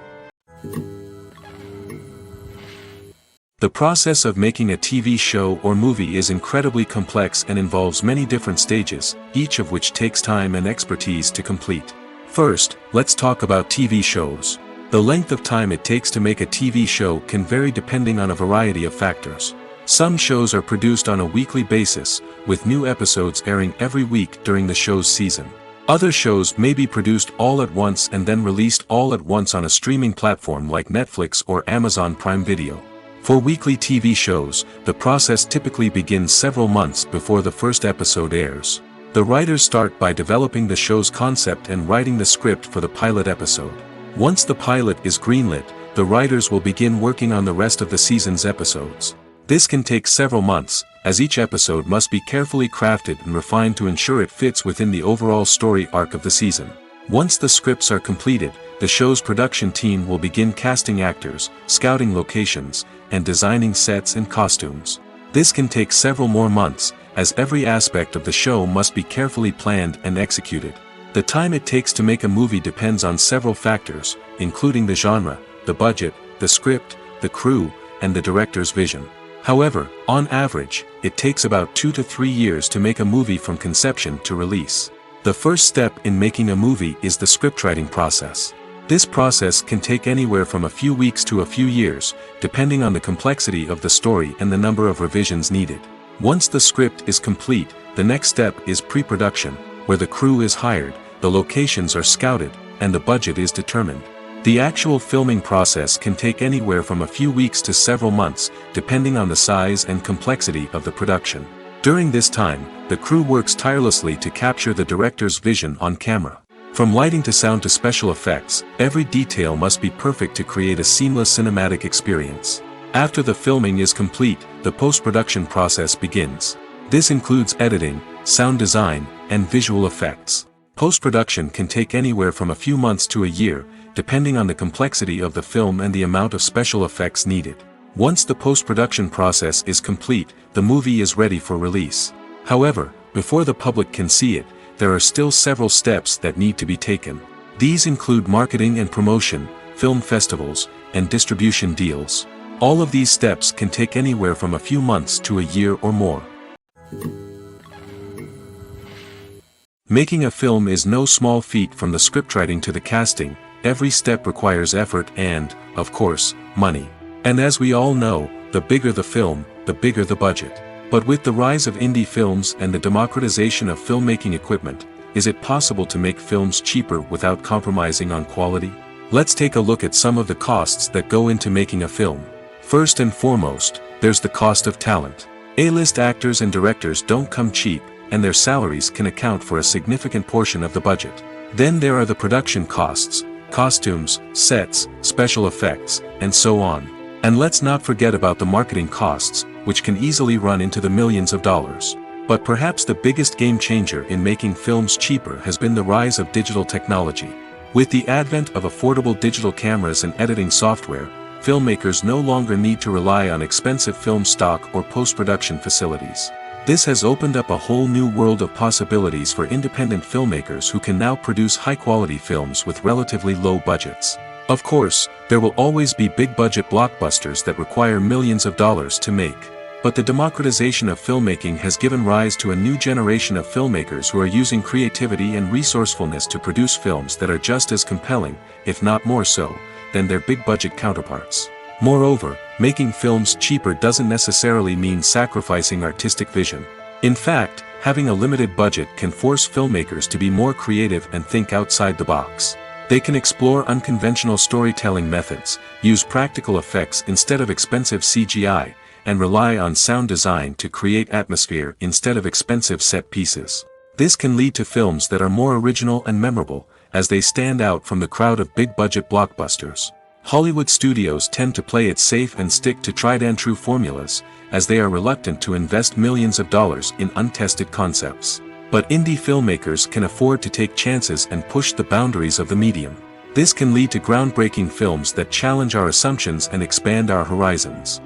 The process of making a TV show or movie is incredibly complex and involves many different stages, each of which takes time and expertise to complete. First, let's talk about TV shows. The length of time it takes to make a TV show can vary depending on a variety of factors. Some shows are produced on a weekly basis, with new episodes airing every week during the show's season. Other shows may be produced all at once and then released all at once on a streaming platform like Netflix or Amazon Prime Video. For weekly TV shows, the process typically begins several months before the first episode airs. The writers start by developing the show's concept and writing the script for the pilot episode. Once the pilot is greenlit, the writers will begin working on the rest of the season's episodes. This can take several months, as each episode must be carefully crafted and refined to ensure it fits within the overall story arc of the season. Once the scripts are completed, the show's production team will begin casting actors, scouting locations, and designing sets and costumes. This can take several more months, as every aspect of the show must be carefully planned and executed. The time it takes to make a movie depends on several factors, including the genre, the budget, the script, the crew, and the director's vision. However, on average, it takes about 2 to 3 years to make a movie from conception to release. The first step in making a movie is the scriptwriting process. This process can take anywhere from a few weeks to a few years, depending on the complexity of the story and the number of revisions needed. Once the script is complete, the next step is pre-production, where the crew is hired, the locations are scouted, and the budget is determined. The actual filming process can take anywhere from a few weeks to several months, depending on the size and complexity of the production. During this time, the crew works tirelessly to capture the director's vision on camera. From lighting to sound to special effects, every detail must be perfect to create a seamless cinematic experience. After the filming is complete, the post-production process begins. This includes editing, sound design, and visual effects. Post-production can take anywhere from a few months to a year, depending on the complexity of the film and the amount of special effects needed. Once the post-production process is complete, the movie is ready for release. However, before the public can see it, there are still several steps that need to be taken. These include marketing and promotion, film festivals, and distribution deals. All of these steps can take anywhere from a few months to a year or more. Making a film is no small feat. From the scriptwriting to the casting, every step requires effort and, of course, money. And as we all know, the bigger the film, the bigger the budget. But with the rise of indie films and the democratization of filmmaking equipment, is it possible to make films cheaper without compromising on quality? Let's take a look at some of the costs that go into making a film. First and foremost, there's the cost of talent. A-list actors and directors don't come cheap, and their salaries can account for a significant portion of the budget. Then there are the production costs, costumes, sets, special effects, and so on. And let's not forget about the marketing costs, which can easily run into the millions of dollars. But perhaps the biggest game changer in making films cheaper has been the rise of digital technology. With the advent of affordable digital cameras and editing software, filmmakers no longer need to rely on expensive film stock or post-production facilities. This has opened up a whole new world of possibilities for independent filmmakers who can now produce high-quality films with relatively low budgets. Of course, there will always be big-budget blockbusters that require millions of dollars to make. But the democratization of filmmaking has given rise to a new generation of filmmakers who are using creativity and resourcefulness to produce films that are just as compelling, if not more so, than their big-budget counterparts. Moreover, making films cheaper doesn't necessarily mean sacrificing artistic vision. In fact, having a limited budget can force filmmakers to be more creative and think outside the box. They can explore unconventional storytelling methods, use practical effects instead of expensive CGI, and rely on sound design to create atmosphere instead of expensive set pieces. This can lead to films that are more original and memorable, as they stand out from the crowd of big-budget blockbusters. Hollywood studios tend to play it safe and stick to tried-and-true formulas, as they are reluctant to invest millions of dollars in untested concepts. But indie filmmakers can afford to take chances and push the boundaries of the medium. This can lead to groundbreaking films that challenge our assumptions and expand our horizons.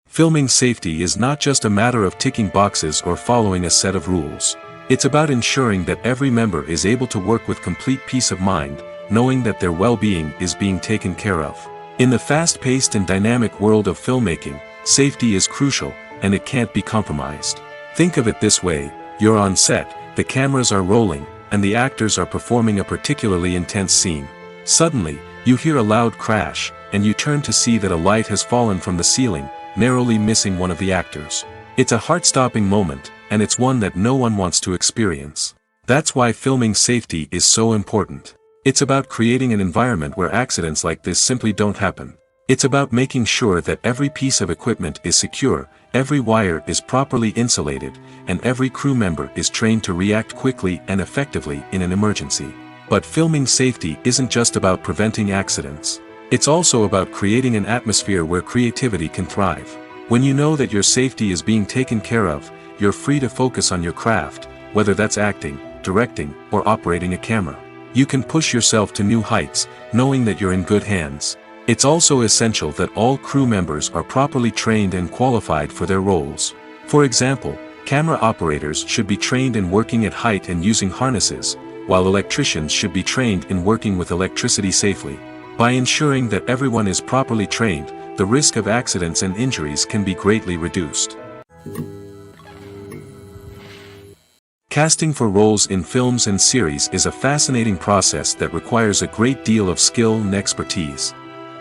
Filming safety is not just a matter of ticking boxes or following a set of rules. It's about ensuring that every member is able to work with complete peace of mind, knowing that their well-being is being taken care of. In the fast-paced and dynamic world of filmmaking, safety is crucial, and it can't be compromised. Think of it this way: you're on set, the cameras are rolling, and the actors are performing a particularly intense scene. Suddenly, you hear a loud crash, and you turn to see that a light has fallen from the ceiling, narrowly missing one of the actors. It's a heart-stopping moment, and it's one that no one wants to experience. That's why filming safety is so important. It's about creating an environment where accidents like this simply don't happen. It's about making sure that every piece of equipment is secure, every wire is properly insulated, and every crew member is trained to react quickly and effectively in an emergency. But filming safety isn't just about preventing accidents. It's also about creating an atmosphere where creativity can thrive. When you know that your safety is being taken care of, you're free to focus on your craft, whether that's acting, directing, or operating a camera. You can push yourself to new heights, knowing that you're in good hands. It's also essential that all crew members are properly trained and qualified for their roles. For example, camera operators should be trained in working at height and using harnesses, while electricians should be trained in working with electricity safely. By ensuring that everyone is properly trained, the risk of accidents and injuries can be greatly reduced. Casting for roles in films and series is a fascinating process that requires a great deal of skill and expertise.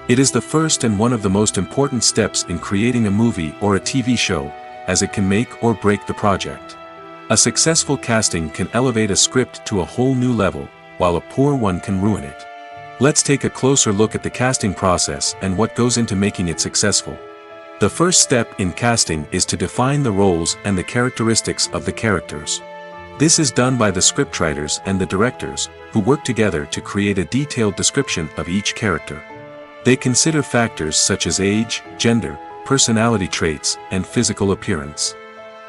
It is the first and one of the most important steps in creating a movie or a TV show, as it can make or break the project. A successful casting can elevate a script to a whole new level, while a poor one can ruin it. Let's take a closer look at the casting process and what goes into making it successful. The first step in casting is to define the roles and the characteristics of the characters. This is done by the scriptwriters and the directors, who work together to create a detailed description of each character. They consider factors such as age, gender, personality traits, and physical appearance.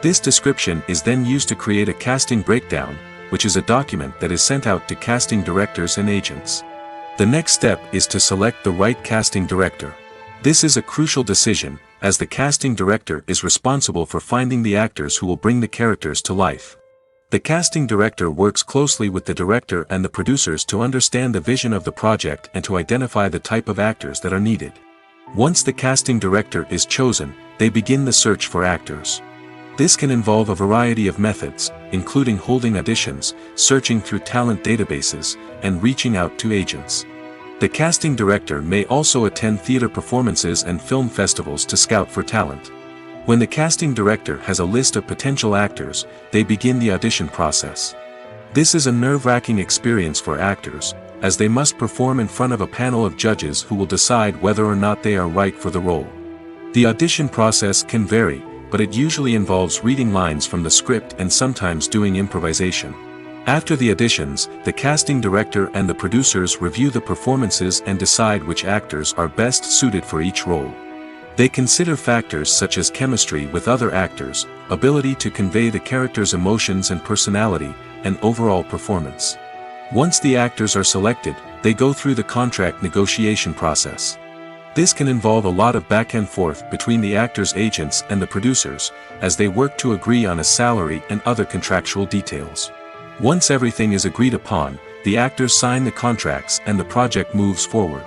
This description is then used to create a casting breakdown, which is a document that is sent out to casting directors and agents. The next step is to select the right casting director. This is a crucial decision, as the casting director is responsible for finding the actors who will bring the characters to life. The casting director works closely with the director and the producers to understand the vision of the project and to identify the type of actors that are needed. Once the casting director is chosen, they begin the search for actors. This can involve a variety of methods, including holding auditions, searching through talent databases, and reaching out to agents. The casting director may also attend theater performances and film festivals to scout for talent. When the casting director has a list of potential actors, they begin the audition process. This is a nerve-wracking experience for actors, as they must perform in front of a panel of judges who will decide whether or not they are right for the role. The audition process can vary, but it usually involves reading lines from the script and sometimes doing improvisation. After the auditions, the casting director and the producers review the performances and decide which actors are best suited for each role. They consider factors such as chemistry with other actors, ability to convey the character's emotions and personality, and overall performance. Once the actors are selected, they go through the contract negotiation process. This can involve a lot of back and forth between the actors' agents and the producers, as they work to agree on a salary and other contractual details. Once everything is agreed upon, the actors sign the contracts and the project moves forward.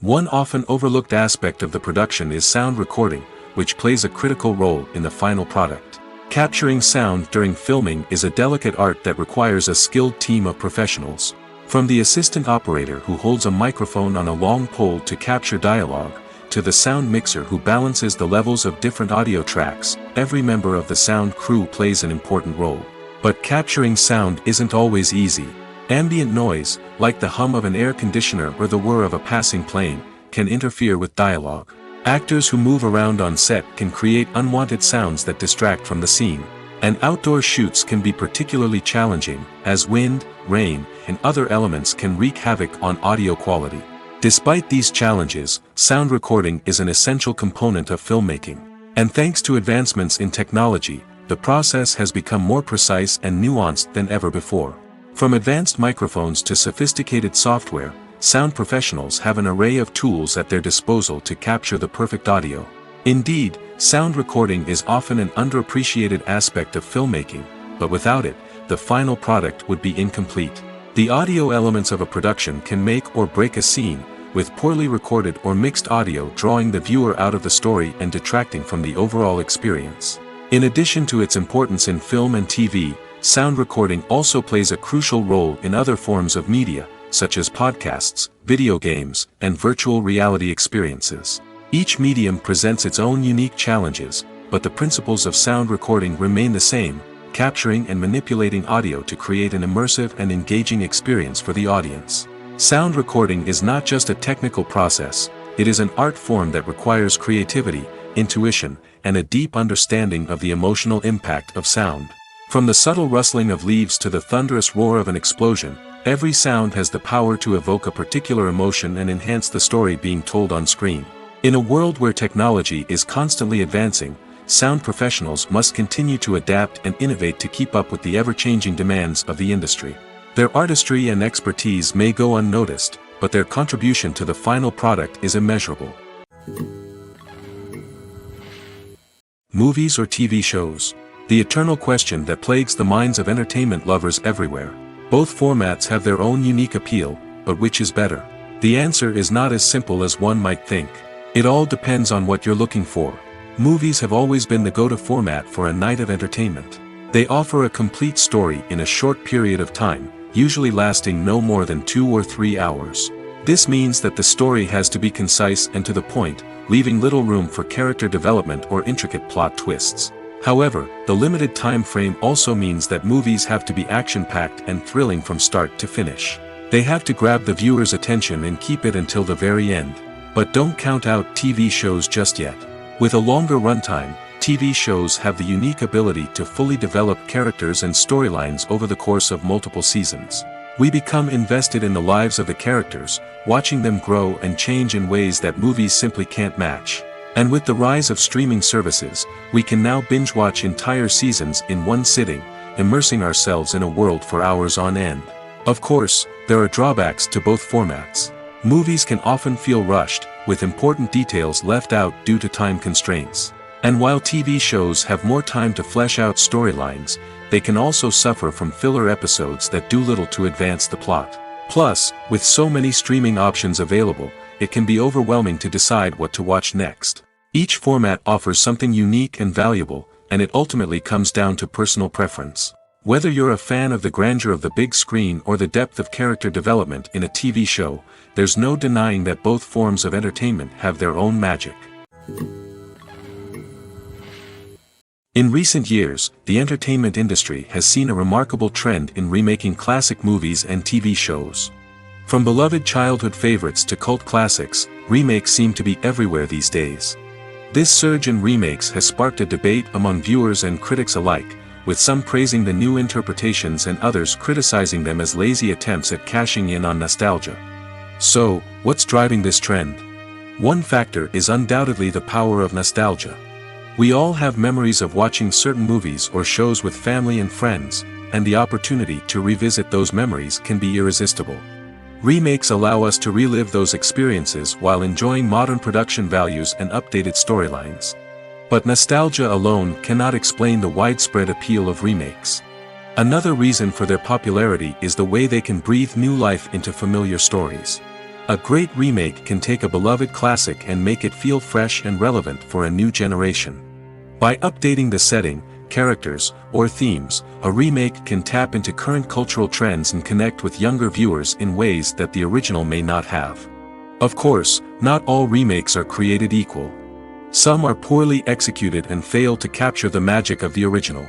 One often overlooked aspect of the production is sound recording, which plays a critical role in the final product. Capturing sound during filming is a delicate art that requires a skilled team of professionals. From the assistant operator who holds a microphone on a long pole to capture dialogue, to the sound mixer who balances the levels of different audio tracks, every member of the sound crew plays an important role. But capturing sound isn't always easy. Ambient noise, like the hum of an air conditioner or the whir of a passing plane, can interfere with dialogue. Actors who move around on set can create unwanted sounds that distract from the scene. And outdoor shoots can be particularly challenging, as wind, rain, and other elements can wreak havoc on audio quality. Despite these challenges, sound recording is an essential component of filmmaking. And thanks to advancements in technology, the process has become more precise and nuanced than ever before. From advanced microphones to sophisticated software, sound professionals have an array of tools at their disposal to capture the perfect audio. Indeed, sound recording is often an underappreciated aspect of filmmaking, but without it, the final product would be incomplete. The audio elements of a production can make or break a scene, with poorly recorded or mixed audio drawing the viewer out of the story and detracting from the overall experience. In addition to its importance in film and TV, sound recording also plays a crucial role in other forms of media, such as podcasts, video games, and virtual reality experiences. Each medium presents its own unique challenges, but the principles of sound recording remain the same: capturing and manipulating audio to create an immersive and engaging experience for the audience. Sound recording is not just a technical process, it is an art form that requires creativity, intuition, and a deep understanding of the emotional impact of sound. From the subtle rustling of leaves to the thunderous roar of an explosion, every sound has the power to evoke a particular emotion and enhance the story being told on screen. In a world where technology is constantly advancing, sound professionals must continue to adapt and innovate to keep up with the ever-changing demands of the industry. Their artistry and expertise may go unnoticed, but their contribution to the final product is immeasurable. Movies or TV shows? The eternal question that plagues the minds of entertainment lovers everywhere. Both formats have their own unique appeal, but which is better? The answer is not as simple as one might think. It all depends on what you're looking for. Movies have always been the go-to format for a night of entertainment. They offer a complete story in a short period of time, usually lasting no more than 2 or 3 hours. This means that the story has to be concise and to the point, leaving little room for character development or intricate plot twists. However, the limited time frame also means that movies have to be action-packed and thrilling from start to finish. They have to grab the viewer's attention and keep it until the very end. But don't count out TV shows just yet. With a longer runtime, TV shows have the unique ability to fully develop characters and storylines over the course of multiple seasons. We become invested in the lives of the characters, watching them grow and change in ways that movies simply can't match. And with the rise of streaming services, we can now binge-watch entire seasons in one sitting, immersing ourselves in a world for hours on end. Of course, there are drawbacks to both formats. Movies can often feel rushed, with important details left out due to time constraints. And while TV shows have more time to flesh out storylines, they can also suffer from filler episodes that do little to advance the plot. Plus, with so many streaming options available, it can be overwhelming to decide what to watch next. Each format offers something unique and valuable, and it ultimately comes down to personal preference. Whether you're a fan of the grandeur of the big screen or the depth of character development in a TV show, there's no denying that both forms of entertainment have their own magic. In recent years, the entertainment industry has seen a remarkable trend in remaking classic movies and TV shows. From beloved childhood favorites to cult classics, remakes seem to be everywhere these days. This surge in remakes has sparked a debate among viewers and critics alike, with some praising the new interpretations and others criticizing them as lazy attempts at cashing in on nostalgia. So, what's driving this trend? One factor is undoubtedly the power of nostalgia. We all have memories of watching certain movies or shows with family and friends, and the opportunity to revisit those memories can be irresistible. Remakes allow us to relive those experiences while enjoying modern production values and updated storylines. But nostalgia alone cannot explain the widespread appeal of remakes. Another reason for their popularity is the way they can breathe new life into familiar stories. A great remake can take a beloved classic and make it feel fresh and relevant for a new generation. By updating the setting, characters, or themes, a remake can tap into current cultural trends and connect with younger viewers in ways that the original may not have. Of course, not all remakes are created equal. Some are poorly executed and fail to capture the magic of the original.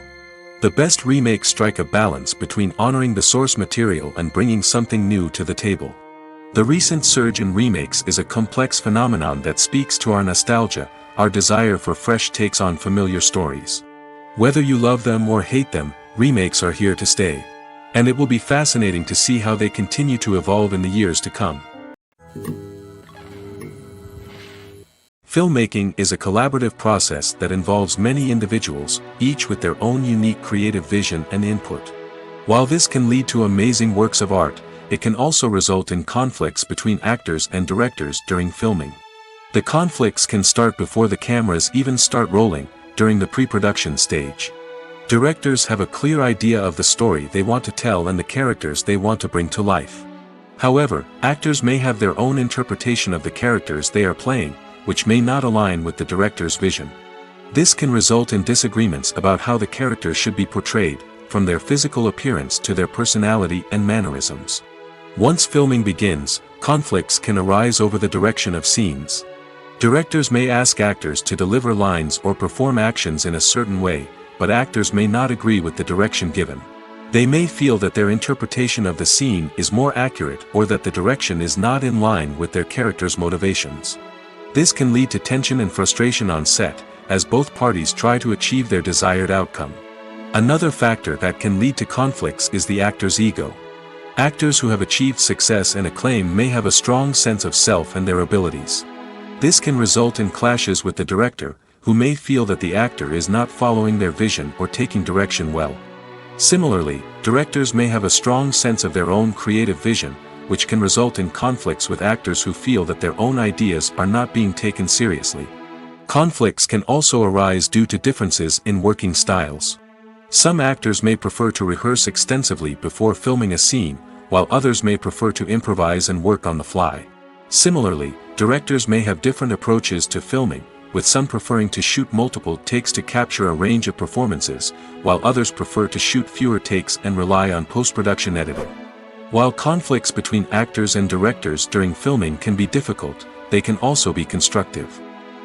The best remakes strike a balance between honoring the source material and bringing something new to the table. The recent surge in remakes is a complex phenomenon that speaks to our nostalgia, our desire for fresh takes on familiar stories. Whether you love them or hate them, remakes are here to stay. And it will be fascinating to see how they continue to evolve in the years to come. Filmmaking is a collaborative process that involves many individuals, each with their own unique creative vision and input. While this can lead to amazing works of art, it can also result in conflicts between actors and directors during filming. The conflicts can start before the cameras even start rolling, during the pre-production stage. Directors have a clear idea of the story they want to tell and the characters they want to bring to life. However, actors may have their own interpretation of the characters they are playing, which may not align with the director's vision. This can result in disagreements about how the characters should be portrayed, from their physical appearance to their personality and mannerisms. Once filming begins, conflicts can arise over the direction of scenes. Directors may ask actors to deliver lines or perform actions in a certain way, but actors may not agree with the direction given. They may feel that their interpretation of the scene is more accurate or that the direction is not in line with their character's motivations. This can lead to tension and frustration on set, as both parties try to achieve their desired outcome. Another factor that can lead to conflicts is the actor's ego. Actors who have achieved success and acclaim may have a strong sense of self and their abilities. This can result in clashes with the director, who may feel that the actor is not following their vision or taking direction well. Similarly, directors may have a strong sense of their own creative vision, which can result in conflicts with actors who feel that their own ideas are not being taken seriously. Conflicts can also arise due to differences in working styles. Some actors may prefer to rehearse extensively before filming a scene, while others may prefer to improvise and work on the fly. Similarly, directors may have different approaches to filming, with some preferring to shoot multiple takes to capture a range of performances, while others prefer to shoot fewer takes and rely on post-production editing. While conflicts between actors and directors during filming can be difficult, they can also be constructive.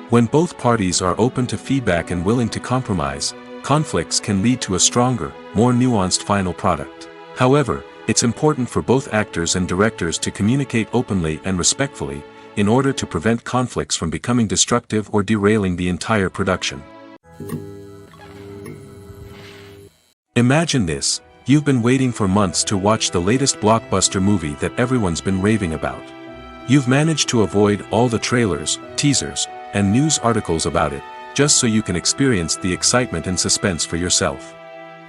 When both parties are open to feedback and willing to compromise, conflicts can lead to a stronger, more nuanced final product. However, it's important for both actors and directors to communicate openly and respectfully, in order to prevent conflicts from becoming destructive or derailing the entire production. Imagine this. You've been waiting for months to watch the latest blockbuster movie that everyone's been raving about. You've managed to avoid all the trailers, teasers, and news articles about it, just so you can experience the excitement and suspense for yourself.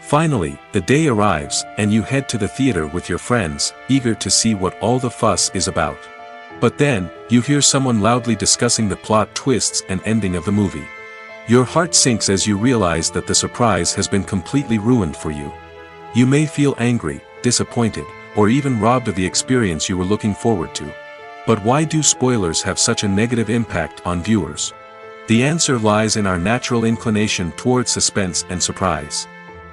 Finally, the day arrives, and you head to the theater with your friends, eager to see what all the fuss is about. But then, you hear someone loudly discussing the plot twists and ending of the movie. Your heart sinks as you realize that the surprise has been completely ruined for you. You may feel angry, disappointed, or even robbed of the experience you were looking forward to. But why do spoilers have such a negative impact on viewers? The answer lies in our natural inclination toward suspense and surprise.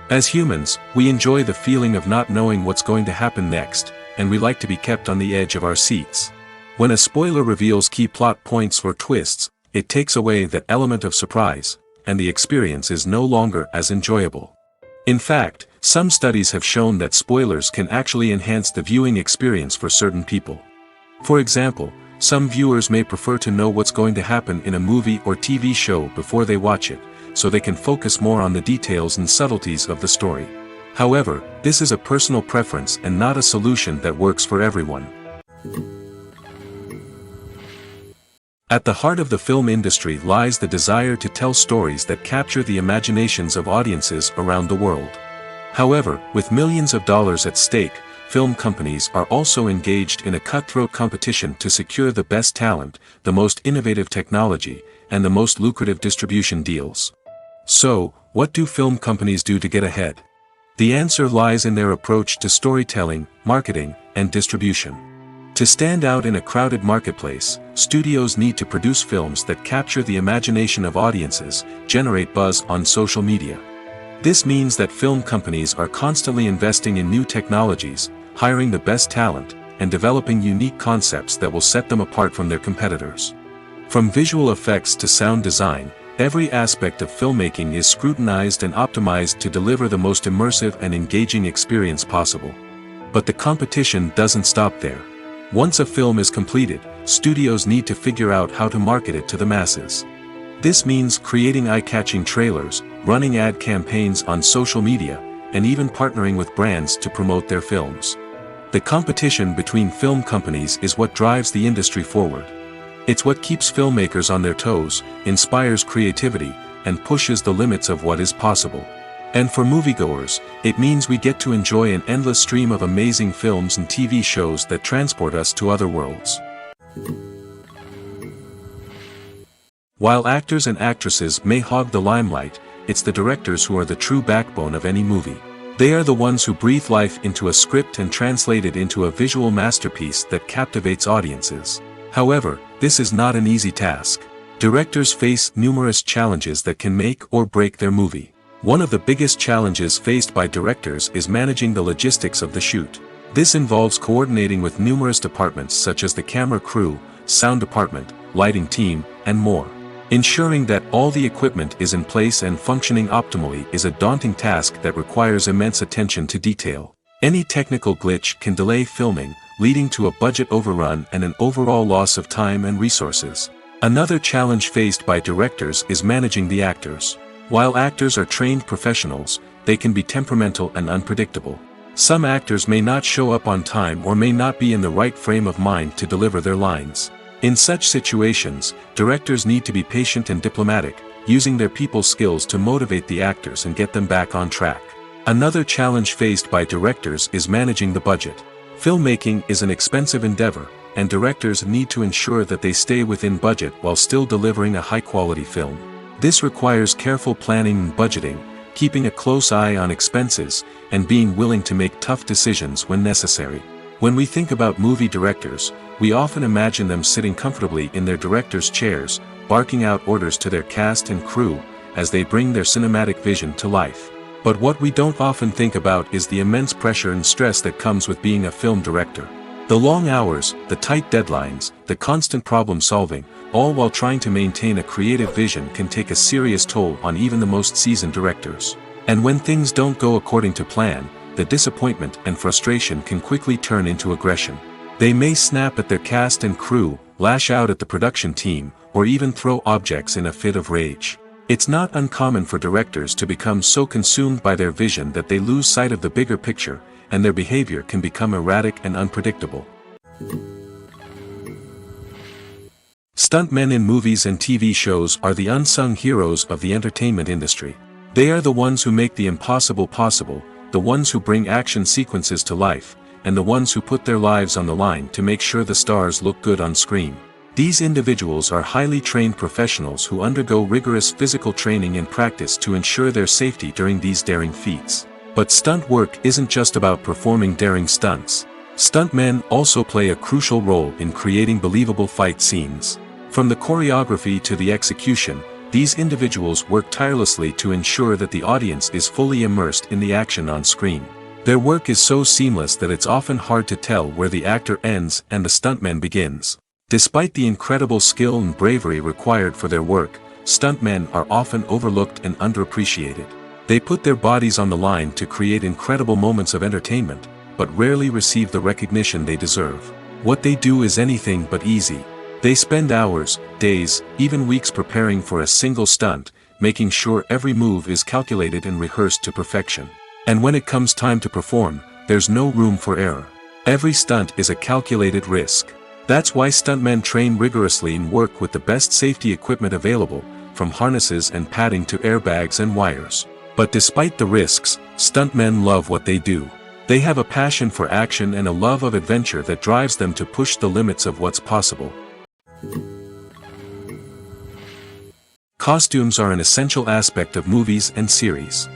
As humans, we enjoy the feeling of not knowing what's going to happen next, and we like to be kept on the edge of our seats. When a spoiler reveals key plot points or twists, it takes away that element of surprise, and the experience is no longer as enjoyable. In fact, some studies have shown that spoilers can actually enhance the viewing experience for certain people. For example, some viewers may prefer to know what's going to happen in a movie or TV show before they watch it, so they can focus more on the details and subtleties of the story. However, this is a personal preference and not a solution that works for everyone. At the heart of the film industry lies the desire to tell stories that capture the imaginations of audiences around the world. However, with millions of dollars at stake, film companies are also engaged in a cutthroat competition to secure the best talent, the most innovative technology, and the most lucrative distribution deals. So, what do film companies do to get ahead? The answer lies in their approach to storytelling, marketing, and distribution. To stand out in a crowded marketplace, studios need to produce films that capture the imagination of audiences, generate buzz on social media. This means that film companies are constantly investing in new technologies, hiring the best talent, and developing unique concepts that will set them apart from their competitors. From visual effects to sound design, every aspect of filmmaking is scrutinized and optimized to deliver the most immersive and engaging experience possible. But the competition doesn't stop there. Once a film is completed, studios need to figure out how to market it to the masses. This means creating eye-catching trailers, running ad campaigns on social media, and even partnering with brands to promote their films. The competition between film companies is what drives the industry forward. It's what keeps filmmakers on their toes, inspires creativity, and pushes the limits of what is possible. And for moviegoers, it means we get to enjoy an endless stream of amazing films and TV shows that transport us to other worlds. While actors and actresses may hog the limelight, it's the directors who are the true backbone of any movie. They are the ones who breathe life into a script and translate it into a visual masterpiece that captivates audiences. However, this is not an easy task. Directors face numerous challenges that can make or break their movie. One of the biggest challenges faced by directors is managing the logistics of the shoot. This involves coordinating with numerous departments such as the camera crew, sound department, lighting team, and more. Ensuring that all the equipment is in place and functioning optimally is a daunting task that requires immense attention to detail. Any technical glitch can delay filming, leading to a budget overrun and an overall loss of time and resources. Another challenge faced by directors is managing the actors. While actors are trained professionals, they can be temperamental and unpredictable. Some actors may not show up on time or may not be in the right frame of mind to deliver their lines. In such situations, directors need to be patient and diplomatic, using their people skills to motivate the actors and get them back on track. Another challenge faced by directors is managing the budget. Filmmaking is an expensive endeavor, and directors need to ensure that they stay within budget while still delivering a high-quality film. This requires careful planning and budgeting, keeping a close eye on expenses, and being willing to make tough decisions when necessary. When we think about movie directors, we often imagine them sitting comfortably in their director's chairs, barking out orders to their cast and crew, as they bring their cinematic vision to life. But what we don't often think about is the immense pressure and stress that comes with being a film director. The long hours, the tight deadlines, the constant problem solving, all while trying to maintain a creative vision can take a serious toll on even the most seasoned directors. And when things don't go according to plan, the disappointment and frustration can quickly turn into aggression. They may snap at their cast and crew, lash out at the production team, or even throw objects in a fit of rage. It's not uncommon for directors to become so consumed by their vision that they lose sight of the bigger picture, and their behavior can become erratic and unpredictable. Stuntmen in movies and TV shows are the unsung heroes of the entertainment industry. They are the ones who make the impossible possible, the ones who bring action sequences to life, and the ones who put their lives on the line to make sure the stars look good on screen. These individuals are highly trained professionals who undergo rigorous physical training and practice to ensure their safety during these daring feats. But stunt work isn't just about performing daring stunts. Stuntmen also play a crucial role in creating believable fight scenes. From the choreography to the execution, these individuals work tirelessly to ensure that the audience is fully immersed in the action on screen. Their work is so seamless that it's often hard to tell where the actor ends and the stuntman begins. Despite the incredible skill and bravery required for their work, stuntmen are often overlooked and underappreciated. They put their bodies on the line to create incredible moments of entertainment, but rarely receive the recognition they deserve. What they do is anything but easy. They spend hours, days, even weeks preparing for a single stunt, making sure every move is calculated and rehearsed to perfection. And when it comes time to perform, there's no room for error. Every stunt is a calculated risk. That's why stuntmen train rigorously and work with the best safety equipment available, from harnesses and padding to airbags and wires. But despite the risks, stuntmen love what they do. They have a passion for action and a love of adventure that drives them to push the limits of what's possible. Costumes are an essential aspect of movies and series.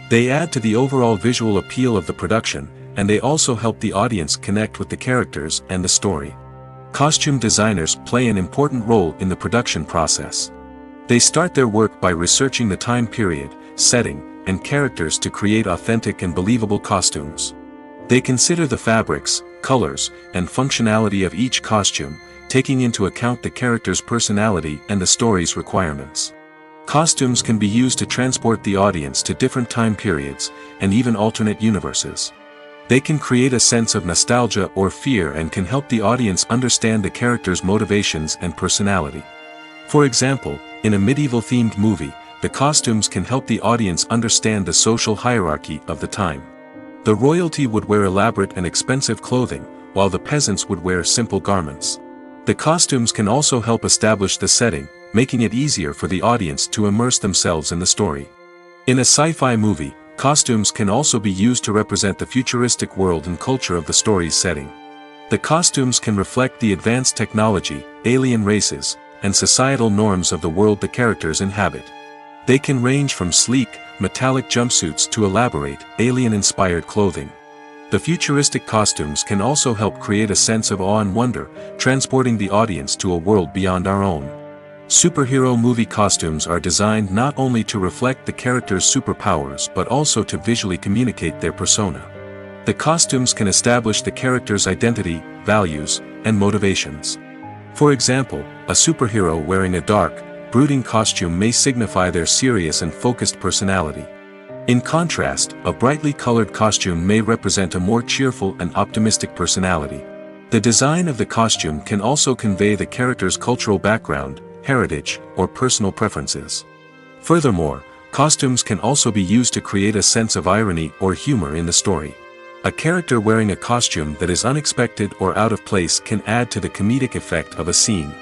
They add to the overall visual appeal of the production, and they also help the audience connect with the characters and the story. Costume designers play an important role in the production process. They start their work by researching the time period, setting, and characters to create authentic and believable costumes. They consider the fabrics, colors, and functionality of each costume, taking into account the character's personality and the story's requirements. Costumes can be used to transport the audience to different time periods, and even alternate universes. They can create a sense of nostalgia or fear and can help the audience understand the character's motivations and personality. For example, in a medieval-themed movie, the costumes can help the audience understand the social hierarchy of the time. The royalty would wear elaborate and expensive clothing, while the peasants would wear simple garments. The costumes can also help establish the setting, making it easier for the audience to immerse themselves in the story. In a sci-fi movie, costumes can also be used to represent the futuristic world and culture of the story's setting. The costumes can reflect the advanced technology, alien races, and societal norms of the world the characters inhabit. They can range from sleek, metallic jumpsuits to elaborate, alien-inspired clothing. The futuristic costumes can also help create a sense of awe and wonder, transporting the audience to a world beyond our own. Superhero movie costumes are designed not only to reflect the character's superpowers but also to visually communicate their persona. The costumes can establish the character's identity, values, and motivations. For example, a superhero wearing a dark, brooding costume may signify their serious and focused personality. In contrast, a brightly colored costume may represent a more cheerful and optimistic personality. The design of the costume can also convey the character's cultural background, heritage, or personal preferences. Furthermore, costumes can also be used to create a sense of irony or humor in the story. A character wearing a costume that is unexpected or out of place can add to the comedic effect of a scene.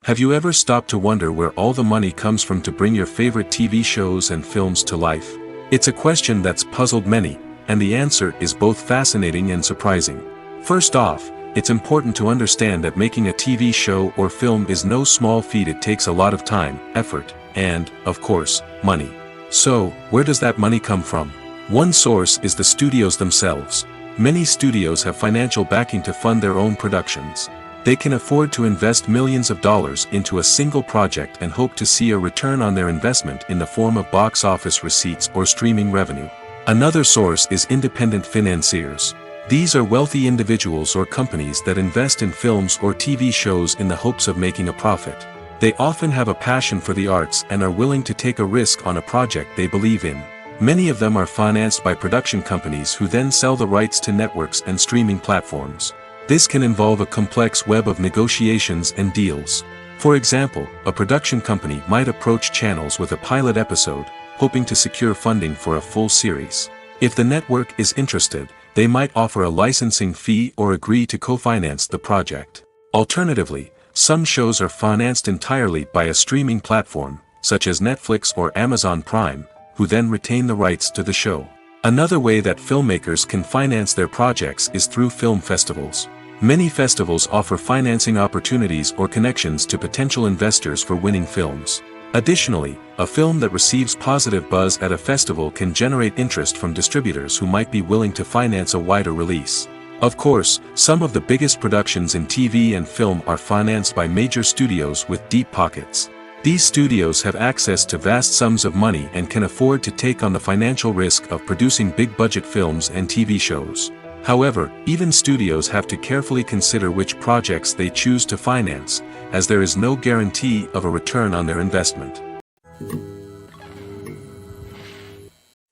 Have you ever stopped to wonder where all the money comes from to bring your favorite TV shows and films to life? It's a question that's puzzled many, and the answer is both fascinating and surprising. First off, it's important to understand that making a TV show or film is no small feat. It takes a lot of time, effort, and, of course, money. So, where does that money come from? One source is the studios themselves. Many studios have financial backing to fund their own productions. They can afford to invest millions of dollars into a single project and hope to see a return on their investment in the form of box office receipts or streaming revenue. Another source is independent financiers. These are wealthy individuals or companies that invest in films or TV shows in the hopes of making a profit. They often have a passion for the arts and are willing to take a risk on a project they believe in. Many of them are financed by production companies who then sell the rights to networks and streaming platforms. This can involve a complex web of negotiations and deals. For example, a production company might approach channels with a pilot episode, hoping to secure funding for a full series. If the network is interested, they might offer a licensing fee or agree to co-finance the project. Alternatively, some shows are financed entirely by a streaming platform, such as Netflix or Amazon Prime, who then retain the rights to the show. Another way that filmmakers can finance their projects is through film festivals. Many festivals offer financing opportunities or connections to potential investors for winning films. Additionally, a film that receives positive buzz at a festival can generate interest from distributors who might be willing to finance a wider release. Of course, some of the biggest productions in TV and film are financed by major studios with deep pockets. These studios have access to vast sums of money and can afford to take on the financial risk of producing big-budget films and TV shows. However, even studios have to carefully consider which projects they choose to finance, as there is no guarantee of a return on their investment.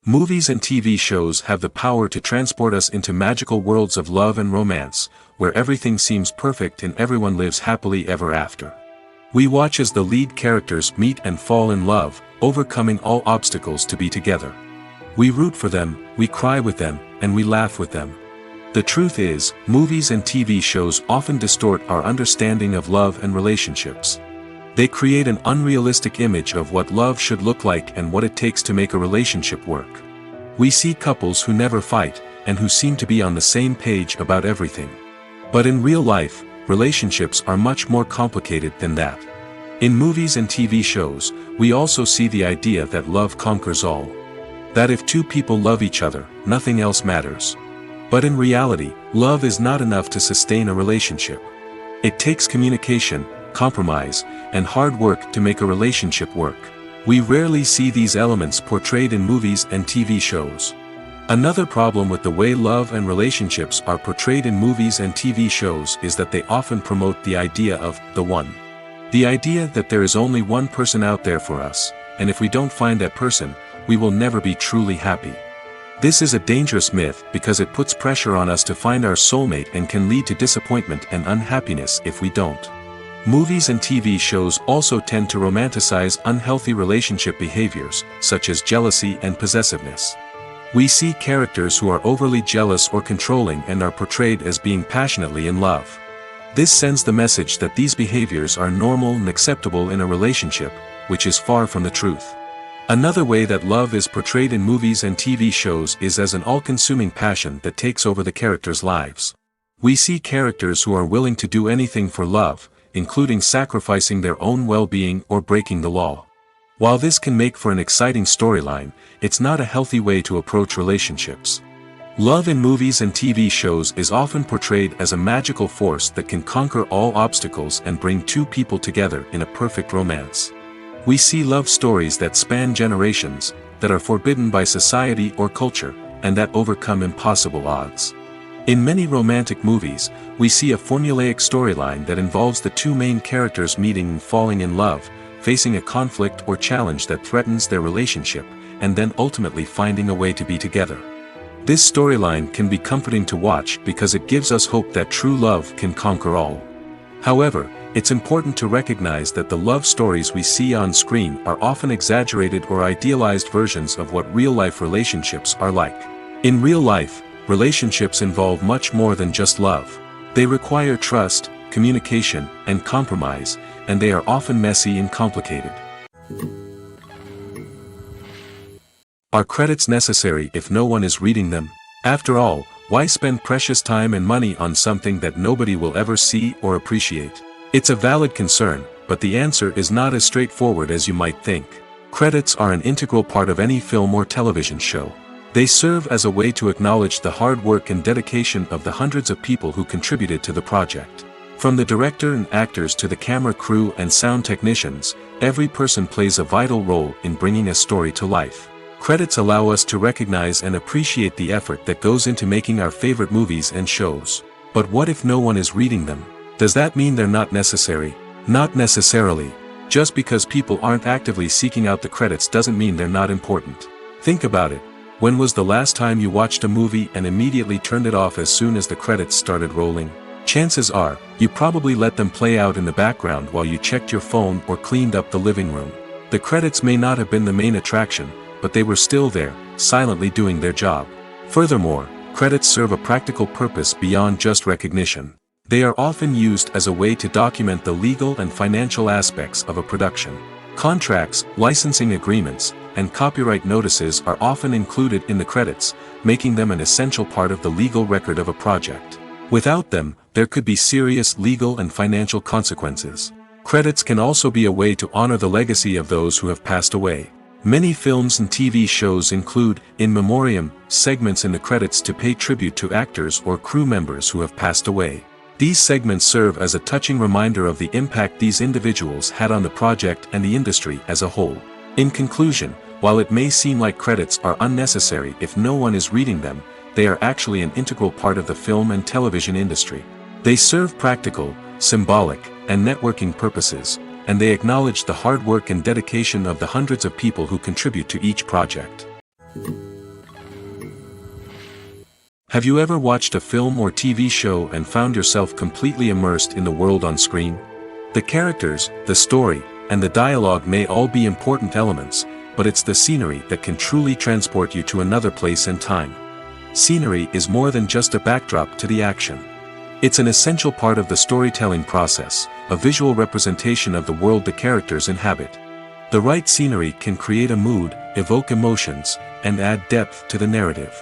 Movies and TV shows have the power to transport us into magical worlds of love and romance, where everything seems perfect and everyone lives happily ever after. We watch as the lead characters meet and fall in love, overcoming all obstacles to be together. We root for them, we cry with them, and we laugh with them. The truth is, movies and TV shows often distort our understanding of love and relationships. They create an unrealistic image of what love should look like and what it takes to make a relationship work. We see couples who never fight, and who seem to be on the same page about everything. But in real life, relationships are much more complicated than that. In movies and TV shows, we also see the idea that love conquers all. That if two people love each other, nothing else matters. But in reality, love is not enough to sustain a relationship. It takes communication, compromise, and hard work to make a relationship work. We rarely see these elements portrayed in movies and TV shows. Another problem with the way love and relationships are portrayed in movies and TV shows is that they often promote the idea of the one. The idea that there is only one person out there for us, and if we don't find that person, we will never be truly happy. This is a dangerous myth because it puts pressure on us to find our soulmate and can lead to disappointment and unhappiness if we don't. Movies and TV shows also tend to romanticize unhealthy relationship behaviors, such as jealousy and possessiveness. We see characters who are overly jealous or controlling and are portrayed as being passionately in love. This sends the message that these behaviors are normal and acceptable in a relationship, which is far from the truth. Another way that love is portrayed in movies and TV shows is as an all-consuming passion that takes over the characters' lives. We see characters who are willing to do anything for love, including sacrificing their own well-being or breaking the law. While this can make for an exciting storyline, it's not a healthy way to approach relationships. Love in movies and TV shows is often portrayed as a magical force that can conquer all obstacles and bring two people together in a perfect romance. We see love stories that span generations, that are forbidden by society or culture, and that overcome impossible odds. In many romantic movies, we see a formulaic storyline that involves the two main characters meeting and falling in love, facing a conflict or challenge that threatens their relationship, and then ultimately finding a way to be together. This storyline can be comforting to watch because it gives us hope that true love can conquer all. However, it's important to recognize that the love stories we see on screen are often exaggerated or idealized versions of what real-life relationships are like. In real life, relationships involve much more than just love. They require trust, communication, and compromise, and they are often messy and complicated. Are credits necessary if no one is reading them? After all, why spend precious time and money on something that nobody will ever see or appreciate? It's a valid concern, but the answer is not as straightforward as you might think. Credits are an integral part of any film or television show. They serve as a way to acknowledge the hard work and dedication of the hundreds of people who contributed to the project. From the director and actors to the camera crew and sound technicians, every person plays a vital role in bringing a story to life. Credits allow us to recognize and appreciate the effort that goes into making our favorite movies and shows. But what if no one is reading them? Does that mean they're not necessary? Not necessarily. Just because people aren't actively seeking out the credits doesn't mean they're not important. Think about it. When was the last time you watched a movie and immediately turned it off as soon as the credits started rolling? Chances are, you probably let them play out in the background while you checked your phone or cleaned up the living room. The credits may not have been the main attraction, but they were still there, silently doing their job. Furthermore, credits serve a practical purpose beyond just recognition. They are often used as a way to document the legal and financial aspects of a production. Contracts, licensing agreements, and copyright notices are often included in the credits, making them an essential part of the legal record of a project. Without them, there could be serious legal and financial consequences. Credits can also be a way to honor the legacy of those who have passed away. Many films and TV shows include, in memoriam, segments in the credits to pay tribute to actors or crew members who have passed away. These segments serve as a touching reminder of the impact these individuals had on the project and the industry as a whole. In conclusion, while it may seem like credits are unnecessary if no one is reading them, they are actually an integral part of the film and television industry. They serve practical, symbolic, and networking purposes, and they acknowledge the hard work and dedication of the hundreds of people who contribute to each project. Have you ever watched a film or TV show and found yourself completely immersed in the world on screen? The characters, the story, and the dialogue may all be important elements, but it's the scenery that can truly transport you to another place and time. Scenery is more than just a backdrop to the action. It's an essential part of the storytelling process, a visual representation of the world the characters inhabit. The right scenery can create a mood, evoke emotions, and add depth to the narrative.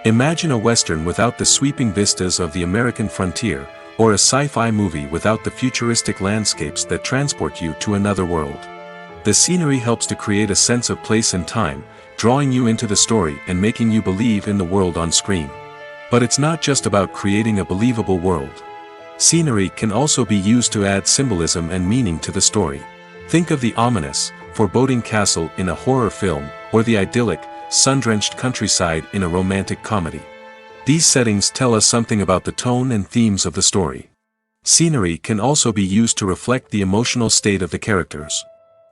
Imagine a Western without the sweeping vistas of the American frontier, or a sci-fi movie without the futuristic landscapes that transport you to another world. The scenery helps to create a sense of place and time, drawing you into the story and making you believe in the world on screen. But it's not just about creating a believable world. Scenery can also be used to add symbolism and meaning to the story. Think of the ominous, foreboding castle in a horror film, or the idyllic, sun-drenched countryside in a romantic comedy. These settings tell us something about the tone and themes of the story. Scenery can also be used to reflect the emotional state of the characters.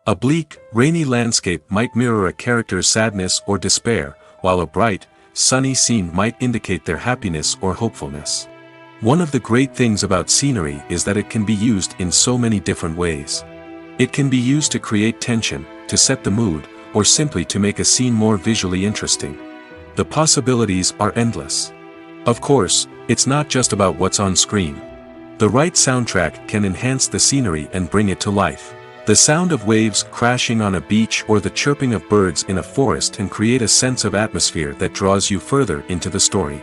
A bleak, rainy landscape might mirror a character's sadness or despair, while a bright, sunny scene might indicate their happiness or hopefulness. One of the great things about scenery is that it can be used in so many different ways. It can be used to create tension, to set the mood, or simply to make a scene more visually interesting. The possibilities are endless. Of course, it's not just about what's on screen. The right soundtrack can enhance the scenery and bring it to life. The sound of waves crashing on a beach or the chirping of birds in a forest can create a sense of atmosphere that draws you further into the story.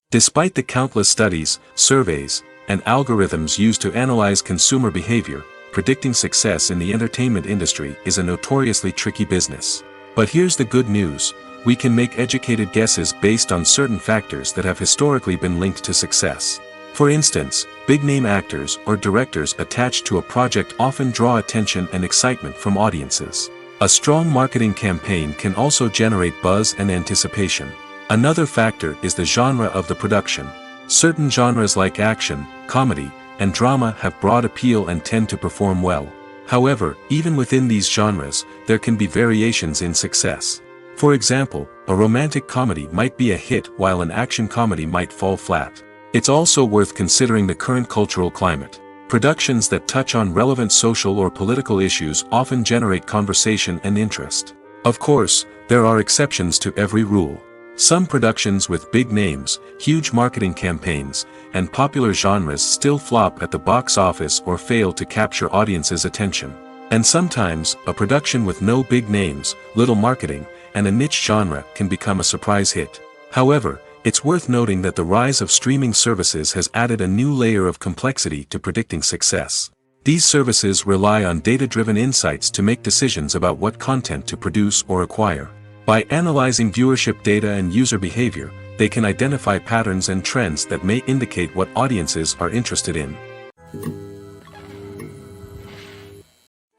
Despite the countless studies, surveys, and algorithms used to analyze consumer behavior, predicting success in the entertainment industry is a notoriously tricky business. But here's the good news: we can make educated guesses based on certain factors that have historically been linked to success. For instance, big-name actors or directors attached to a project often draw attention and excitement from audiences. A strong marketing campaign can also generate buzz and anticipation. Another factor is the genre of the production. Certain genres like action, comedy, and drama have broad appeal and tend to perform well. However, even within these genres, there can be variations in success. For example, a romantic comedy might be a hit while an action comedy might fall flat. It's also worth considering the current cultural climate. Productions that touch on relevant social or political issues often generate conversation and interest. Of course, there are exceptions to every rule. Some productions with big names, huge marketing campaigns, and popular genres still flop at the box office or fail to capture audiences' attention. And sometimes, a production with no big names, little marketing, and a niche genre can become a surprise hit. However, it's worth noting that the rise of streaming services has added a new layer of complexity to predicting success. These services rely on data-driven insights to make decisions about what content to produce or acquire. By analyzing viewership data and user behavior, they can identify patterns and trends that may indicate what audiences are interested in.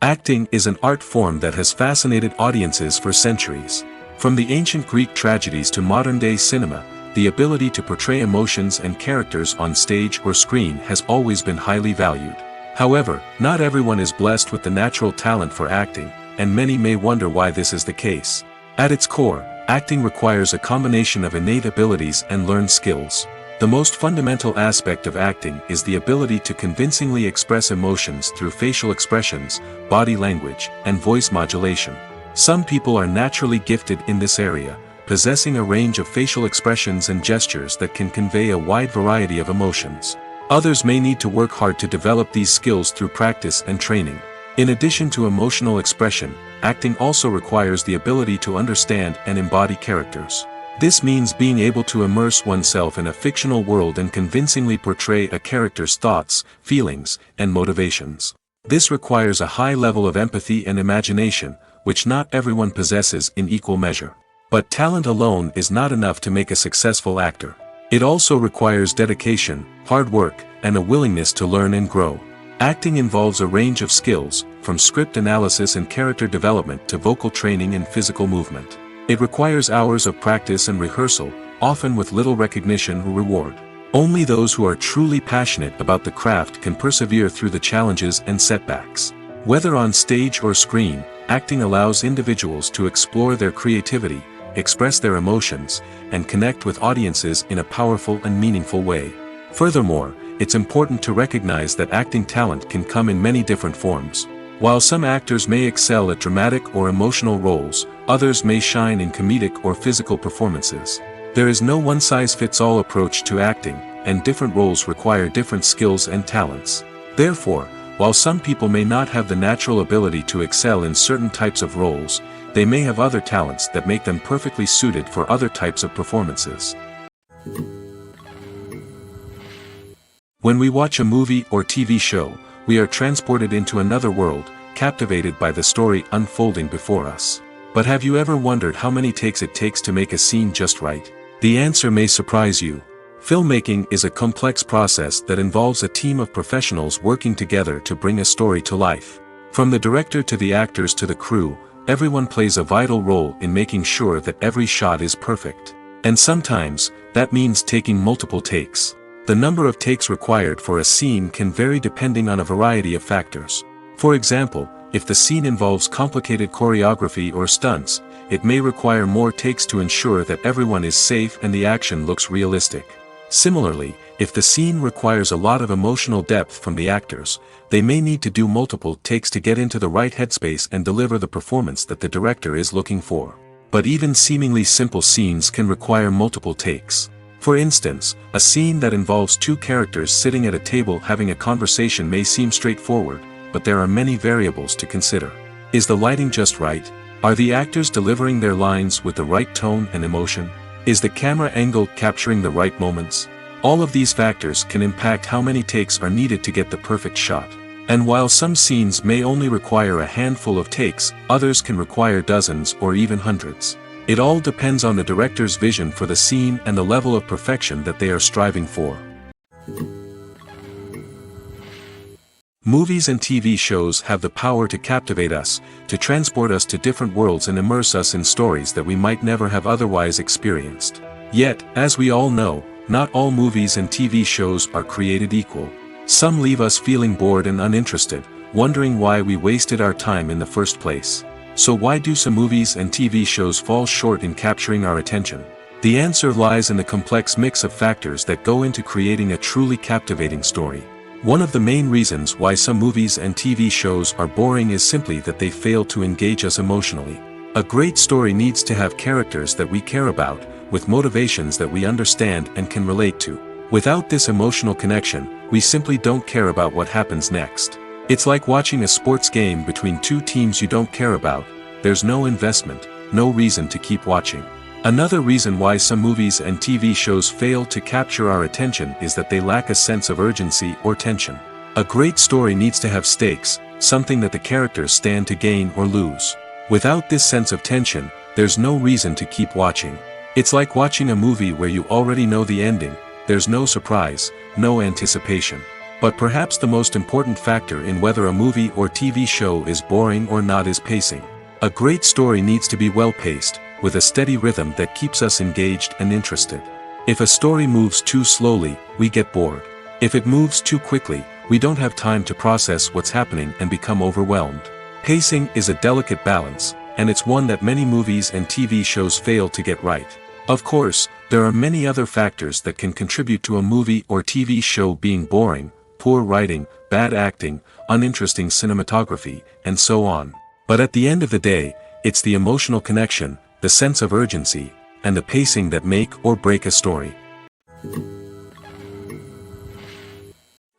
Acting is an art form that has fascinated audiences for centuries. From the ancient Greek tragedies to modern-day cinema, the ability to portray emotions and characters on stage or screen has always been highly valued. However, not everyone is blessed with the natural talent for acting, and many may wonder why this is the case. At its core, acting requires a combination of innate abilities and learned skills. The most fundamental aspect of acting is the ability to convincingly express emotions through facial expressions, body language, and voice modulation. Some people are naturally gifted in this area, possessing a range of facial expressions and gestures that can convey a wide variety of emotions. Others may need to work hard to develop these skills through practice and training. In addition to emotional expression, acting also requires the ability to understand and embody characters. This means being able to immerse oneself in a fictional world and convincingly portray a character's thoughts, feelings, and motivations. This requires a high level of empathy and imagination, which not everyone possesses in equal measure. But talent alone is not enough to make a successful actor. It also requires dedication, hard work, and a willingness to learn and grow. Acting involves a range of skills, from script analysis and character development to vocal training and physical movement. It requires hours of practice and rehearsal, often with little recognition or reward. Only those who are truly passionate about the craft can persevere through the challenges and setbacks. Whether on stage or screen, acting allows individuals to explore their creativity, express their emotions, and connect with audiences in a powerful and meaningful way. Furthermore, it's important to recognize that acting talent can come in many different forms. While some actors may excel at dramatic or emotional roles, others may shine in comedic or physical performances. There is no one-size-fits-all approach to acting, and different roles require different skills and talents. Therefore, while some people may not have the natural ability to excel in certain types of roles, they may have other talents that make them perfectly suited for other types of performances. When we watch a movie or TV show, we are transported into another world, captivated by the story unfolding before us. But have you ever wondered how many takes it takes to make a scene just right? The answer may surprise you. Filmmaking is a complex process that involves a team of professionals working together to bring a story to life. From the director to the actors to the crew, everyone plays a vital role in making sure that every shot is perfect. And sometimes, that means taking multiple takes. The number of takes required for a scene can vary depending on a variety of factors. For example, if the scene involves complicated choreography or stunts, it may require more takes to ensure that everyone is safe and the action looks realistic. Similarly, if the scene requires a lot of emotional depth from the actors, they may need to do multiple takes to get into the right headspace and deliver the performance that the director is looking for. But even seemingly simple scenes can require multiple takes. For instance, a scene that involves two characters sitting at a table having a conversation may seem straightforward, but there are many variables to consider. Is the lighting just right? Are the actors delivering their lines with the right tone and emotion? Is the camera angle capturing the right moments? All of these factors can impact how many takes are needed to get the perfect shot. And while some scenes may only require a handful of takes, others can require dozens or even hundreds. It all depends on the director's vision for the scene and the level of perfection that they are striving for. Movies and TV shows have the power to captivate us, to transport us to different worlds and immerse us in stories that we might never have otherwise experienced. Yet, as we all know, not all movies and TV shows are created equal. Some leave us feeling bored and uninterested, wondering why we wasted our time in the first place. So why do some movies and TV shows fall short in capturing our attention? The answer lies in the complex mix of factors that go into creating a truly captivating story. One of the main reasons why some movies and TV shows are boring is simply that they fail to engage us emotionally. A great story needs to have characters that we care about, with motivations that we understand and can relate to. Without this emotional connection, we simply don't care about what happens next. It's like watching a sports game between two teams you don't care about. There's no investment, no reason to keep watching. Another reason why some movies and TV shows fail to capture our attention is that they lack a sense of urgency or tension. A great story needs to have stakes, something that the characters stand to gain or lose. Without this sense of tension, there's no reason to keep watching. It's like watching a movie where you already know the ending. There's no surprise, no anticipation. But perhaps the most important factor in whether a movie or TV show is boring or not is pacing. A great story needs to be well-paced, with a steady rhythm that keeps us engaged and interested. If a story moves too slowly, we get bored. If it moves too quickly, we don't have time to process what's happening and become overwhelmed. Pacing is a delicate balance, and it's one that many movies and TV shows fail to get right. Of course, there are many other factors that can contribute to a movie or TV show being boring: poor writing, bad acting, uninteresting cinematography, and so on. But at the end of the day, it's the emotional connection, the sense of urgency, and the pacing that make or break a story.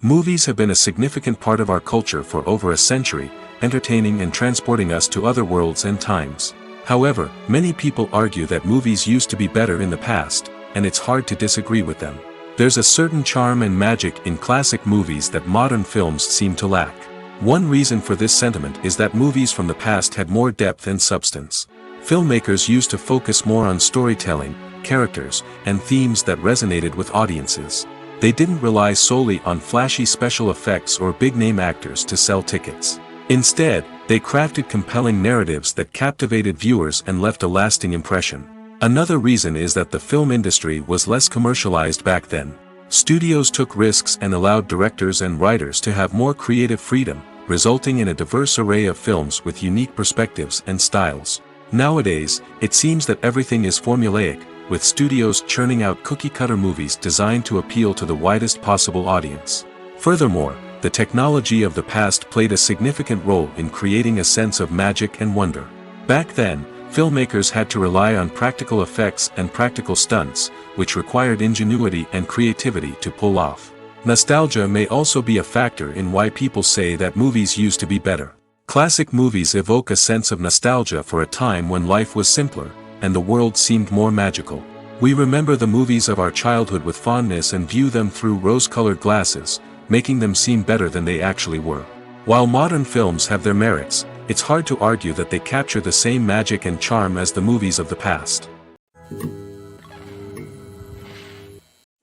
Movies have been a significant part of our culture for over a century, entertaining and transporting us to other worlds and times. However, many people argue that movies used to be better in the past, and it's hard to disagree with them. There's a certain charm and magic in classic movies that modern films seem to lack. One reason for this sentiment is that movies from the past had more depth and substance. Filmmakers used to focus more on storytelling, characters, and themes that resonated with audiences. They didn't rely solely on flashy special effects or big-name actors to sell tickets. Instead, they crafted compelling narratives that captivated viewers and left a lasting impression. Another reason is that the film industry was less commercialized back then. Studios took risks and allowed directors and writers to have more creative freedom, resulting in a diverse array of films with unique perspectives and styles. Nowadays, it seems that everything is formulaic, with studios churning out cookie-cutter movies designed to appeal to the widest possible audience. Furthermore, the technology of the past played a significant role in creating a sense of magic and wonder. Back then, filmmakers had to rely on practical effects and practical stunts, which required ingenuity and creativity to pull off. Nostalgia may also be a factor in why people say that movies used to be better. Classic movies evoke a sense of nostalgia for a time when life was simpler, and the world seemed more magical. We remember the movies of our childhood with fondness and view them through rose-colored glasses, making them seem better than they actually were. While modern films have their merits, it's hard to argue that they capture the same magic and charm as the movies of the past.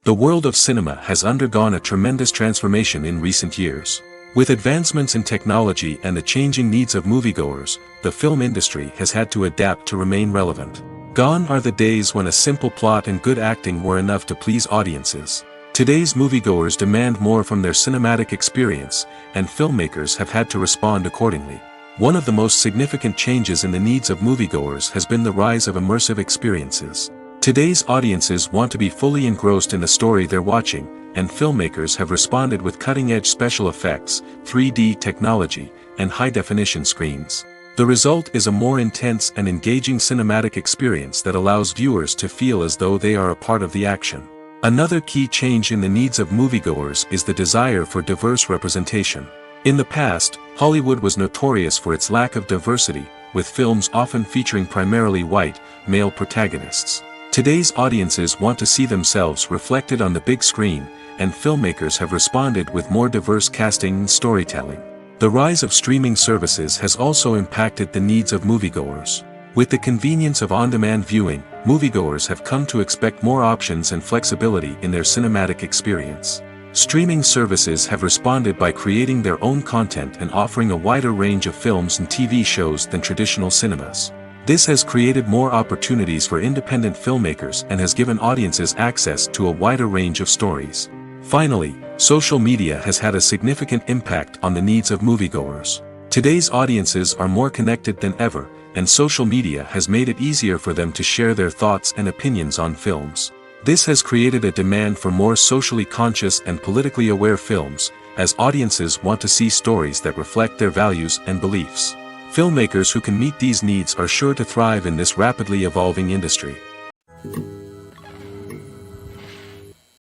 The world of cinema has undergone a tremendous transformation in recent years. With advancements in technology and the changing needs of moviegoers, the film industry has had to adapt to remain relevant. Gone are the days when a simple plot and good acting were enough to please audiences. Today's moviegoers demand more from their cinematic experience, and filmmakers have had to respond accordingly. One of the most significant changes in the needs of moviegoers has been the rise of immersive experiences. Today's audiences want to be fully engrossed in the story they're watching, and filmmakers have responded with cutting-edge special effects, 3D technology, and high-definition screens. The result is a more intense and engaging cinematic experience that allows viewers to feel as though they are a part of the action. Another key change in the needs of moviegoers is the desire for diverse representation. In the past, Hollywood was notorious for its lack of diversity, with films often featuring primarily white, male protagonists. Today's audiences want to see themselves reflected on the big screen, and filmmakers have responded with more diverse casting and storytelling. The rise of streaming services has also impacted the needs of moviegoers. With the convenience of on-demand viewing, moviegoers have come to expect more options and flexibility in their cinematic experience. Streaming services have responded by creating their own content and offering a wider range of films and TV shows than traditional cinemas. This has created more opportunities for independent filmmakers and has given audiences access to a wider range of stories. Finally, social media has had a significant impact on the needs of moviegoers. Today's audiences are more connected than ever, and social media has made it easier for them to share their thoughts and opinions on films. This has created a demand for more socially conscious and politically aware films, as audiences want to see stories that reflect their values and beliefs. Filmmakers who can meet these needs are sure to thrive in this rapidly evolving industry.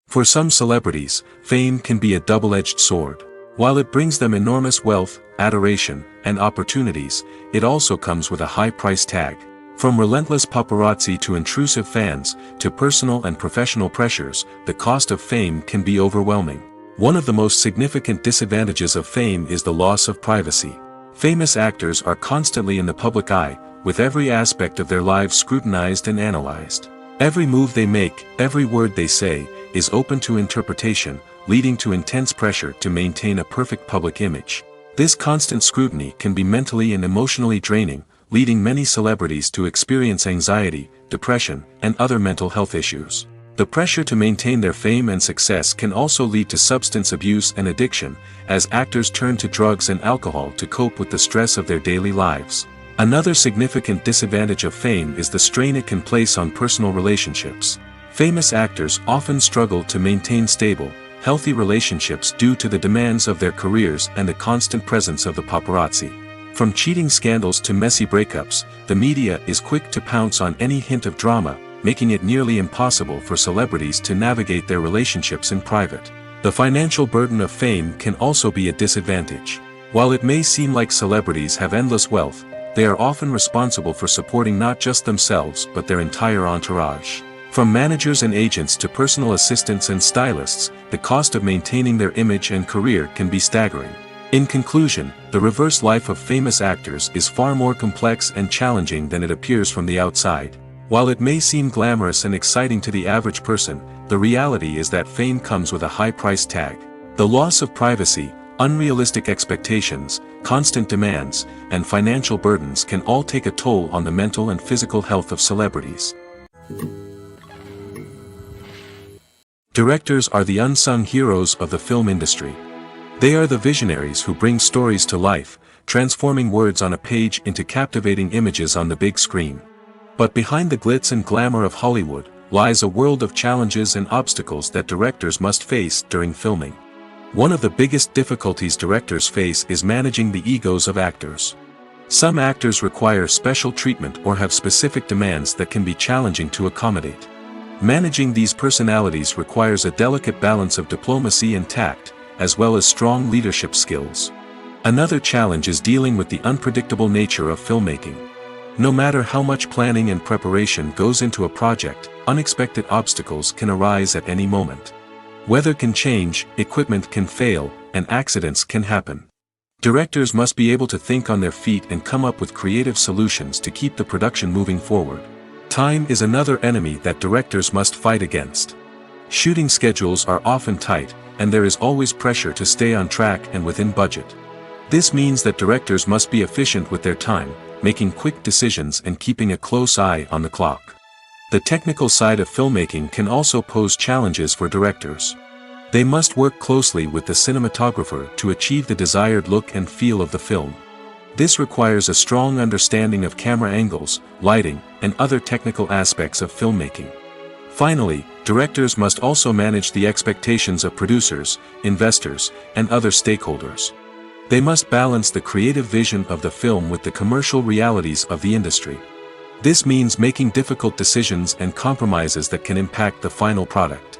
For some celebrities, fame can be a double-edged sword. While it brings them enormous wealth, adoration, and opportunities, it also comes with a high price tag. From relentless paparazzi to intrusive fans, to personal and professional pressures, the cost of fame can be overwhelming. One of the most significant disadvantages of fame is the loss of privacy. Famous actors are constantly in the public eye, with every aspect of their lives scrutinized and analyzed. Every move they make, every word they say, is open to interpretation, leading to intense pressure to maintain a perfect public image. This constant scrutiny can be mentally and emotionally draining, leading many celebrities to experience anxiety, depression, and other mental health issues. The pressure to maintain their fame and success can also lead to substance abuse and addiction, as actors turn to drugs and alcohol to cope with the stress of their daily lives. Another significant disadvantage of fame is the strain it can place on personal relationships. Famous actors often struggle to maintain stable, healthy relationships due to the demands of their careers and the constant presence of the paparazzi. From cheating scandals to messy breakups, the media is quick to pounce on any hint of drama, making it nearly impossible for celebrities to navigate their relationships in private. The financial burden of fame can also be a disadvantage. While it may seem like celebrities have endless wealth, they are often responsible for supporting not just themselves but their entire entourage. From managers and agents to personal assistants and stylists, the cost of maintaining their image and career can be staggering. In conclusion, the reverse life of famous actors is far more complex and challenging than it appears from the outside. While it may seem glamorous and exciting to the average person, the reality is that fame comes with a high price tag. The loss of privacy, unrealistic expectations, constant demands, and financial burdens can all take a toll on the mental and physical health of celebrities. Directors are the unsung heroes of the film industry. They are the visionaries who bring stories to life, transforming words on a page into captivating images on the big screen. But behind the glitz and glamour of Hollywood, lies a world of challenges and obstacles that directors must face during filming. One of the biggest difficulties directors face is managing the egos of actors. Some actors require special treatment or have specific demands that can be challenging to accommodate. Managing these personalities requires a delicate balance of diplomacy and tact, as well as strong leadership skills. Another challenge is dealing with the unpredictable nature of filmmaking. No matter how much planning and preparation goes into a project, unexpected obstacles can arise at any moment. Weather can change, equipment can fail, and accidents can happen. Directors must be able to think on their feet and come up with creative solutions to keep the production moving forward. Time is another enemy that directors must fight against. Shooting schedules are often tight, and there is always pressure to stay on track and within budget. This means that directors must be efficient with their time, making quick decisions and keeping a close eye on the clock. The technical side of filmmaking can also pose challenges for directors. They must work closely with the cinematographer to achieve the desired look and feel of the film. This requires a strong understanding of camera angles, lighting, and other technical aspects of filmmaking. Finally, directors must also manage the expectations of producers, investors, and other stakeholders. They must balance the creative vision of the film with the commercial realities of the industry. This means making difficult decisions and compromises that can impact the final product.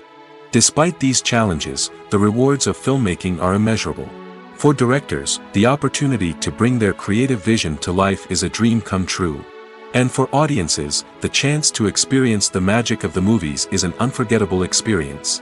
Despite these challenges, the rewards of filmmaking are immeasurable. For directors, the opportunity to bring their creative vision to life is a dream come true. And for audiences, the chance to experience the magic of the movies is an unforgettable experience.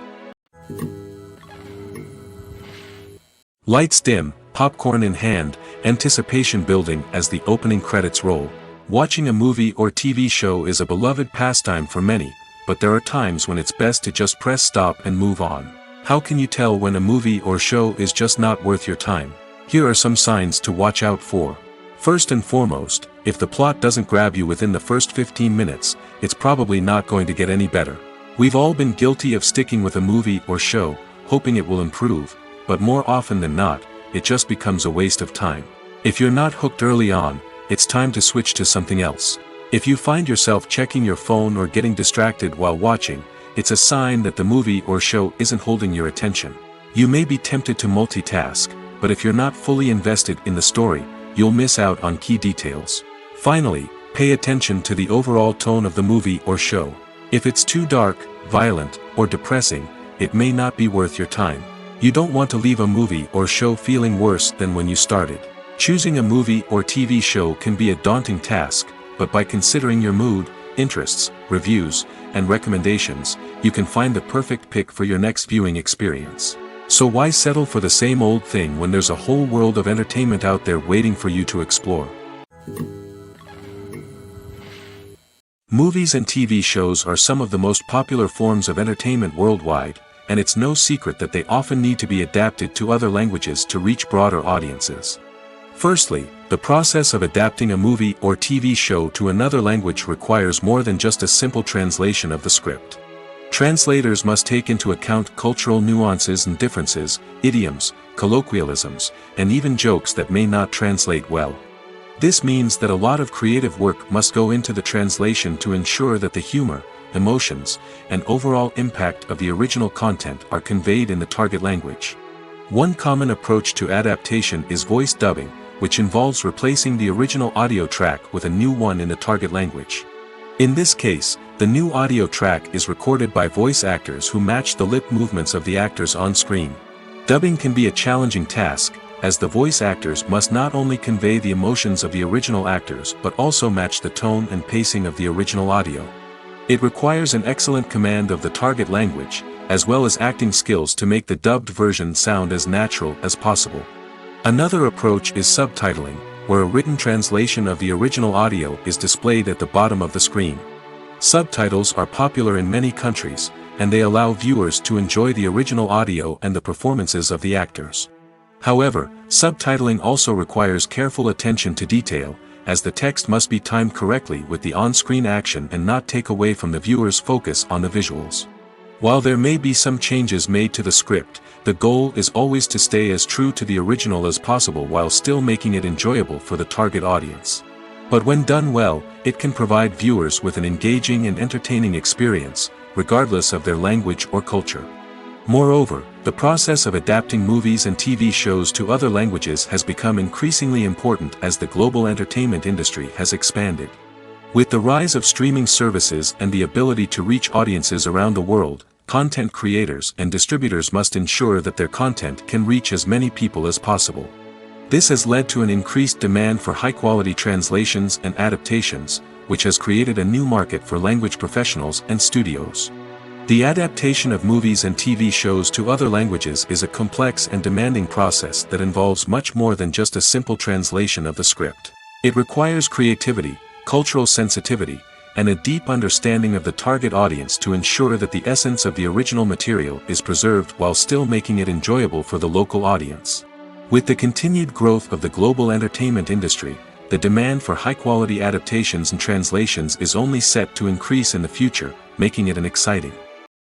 Lights dim, popcorn in hand, anticipation building as the opening credits roll. Watching a movie or TV show is a beloved pastime for many, but there are times when it's best to just press stop and move on. How can you tell when a movie or show is just not worth your time? Here are some signs to watch out for. First and foremost, if the plot doesn't grab you within the first 15 minutes, it's probably not going to get any better. We've all been guilty of sticking with a movie or show, hoping it will improve, but more often than not, it just becomes a waste of time. If you're not hooked early on, it's time to switch to something else. If you find yourself checking your phone or getting distracted while watching, it's a sign that the movie or show isn't holding your attention. You may be tempted to multitask, but if you're not fully invested in the story, you'll miss out on key details. Finally, pay attention to the overall tone of the movie or show. If it's too dark, violent, or depressing, it may not be worth your time. You don't want to leave a movie or show feeling worse than when you started. Choosing a movie or TV show can be a daunting task, but by considering your mood, interests, reviews, and recommendations, you can find the perfect pick for your next viewing experience. So why settle for the same old thing when there's a whole world of entertainment out there waiting for you to explore? Movies and TV shows are some of the most popular forms of entertainment worldwide, and it's no secret that they often need to be adapted to other languages to reach broader audiences. Firstly, the process of adapting a movie or TV show to another language requires more than just a simple translation of the script. Translators must take into account cultural nuances and differences, idioms, colloquialisms, and even jokes that may not translate well. This means that a lot of creative work must go into the translation to ensure that the humor, emotions, and overall impact of the original content are conveyed in the target language. One common approach to adaptation is voice dubbing, which involves replacing the original audio track with a new one in the target language. In this case, the new audio track is recorded by voice actors who match the lip movements of the actors on screen. Dubbing can be a challenging task, as the voice actors must not only convey the emotions of the original actors but also match the tone and pacing of the original audio. It requires an excellent command of the target language, as well as acting skills to make the dubbed version sound as natural as possible. Another approach is subtitling, where a written translation of the original audio is displayed at the bottom of the screen. Subtitles are popular in many countries, and they allow viewers to enjoy the original audio and the performances of the actors. However, subtitling also requires careful attention to detail, as the text must be timed correctly with the on-screen action and not take away from the viewer's focus on the visuals. While there may be some changes made to the script, the goal is always to stay as true to the original as possible while still making it enjoyable for the target audience. But when done well, it can provide viewers with an engaging and entertaining experience, regardless of their language or culture. Moreover, the process of adapting movies and TV shows to other languages has become increasingly important as the global entertainment industry has expanded. With the rise of streaming services and the ability to reach audiences around the world, content creators and distributors must ensure that their content can reach as many people as possible. This has led to an increased demand for high-quality translations and adaptations, which has created a new market for language professionals and studios. The adaptation of movies and TV shows to other languages is a complex and demanding process that involves much more than just a simple translation of the script. It requires creativity, cultural sensitivity, and a deep understanding of the target audience to ensure that the essence of the original material is preserved while still making it enjoyable for the local audience. With the continued growth of the global entertainment industry, the demand for high-quality adaptations and translations is only set to increase in the future, making it an exciting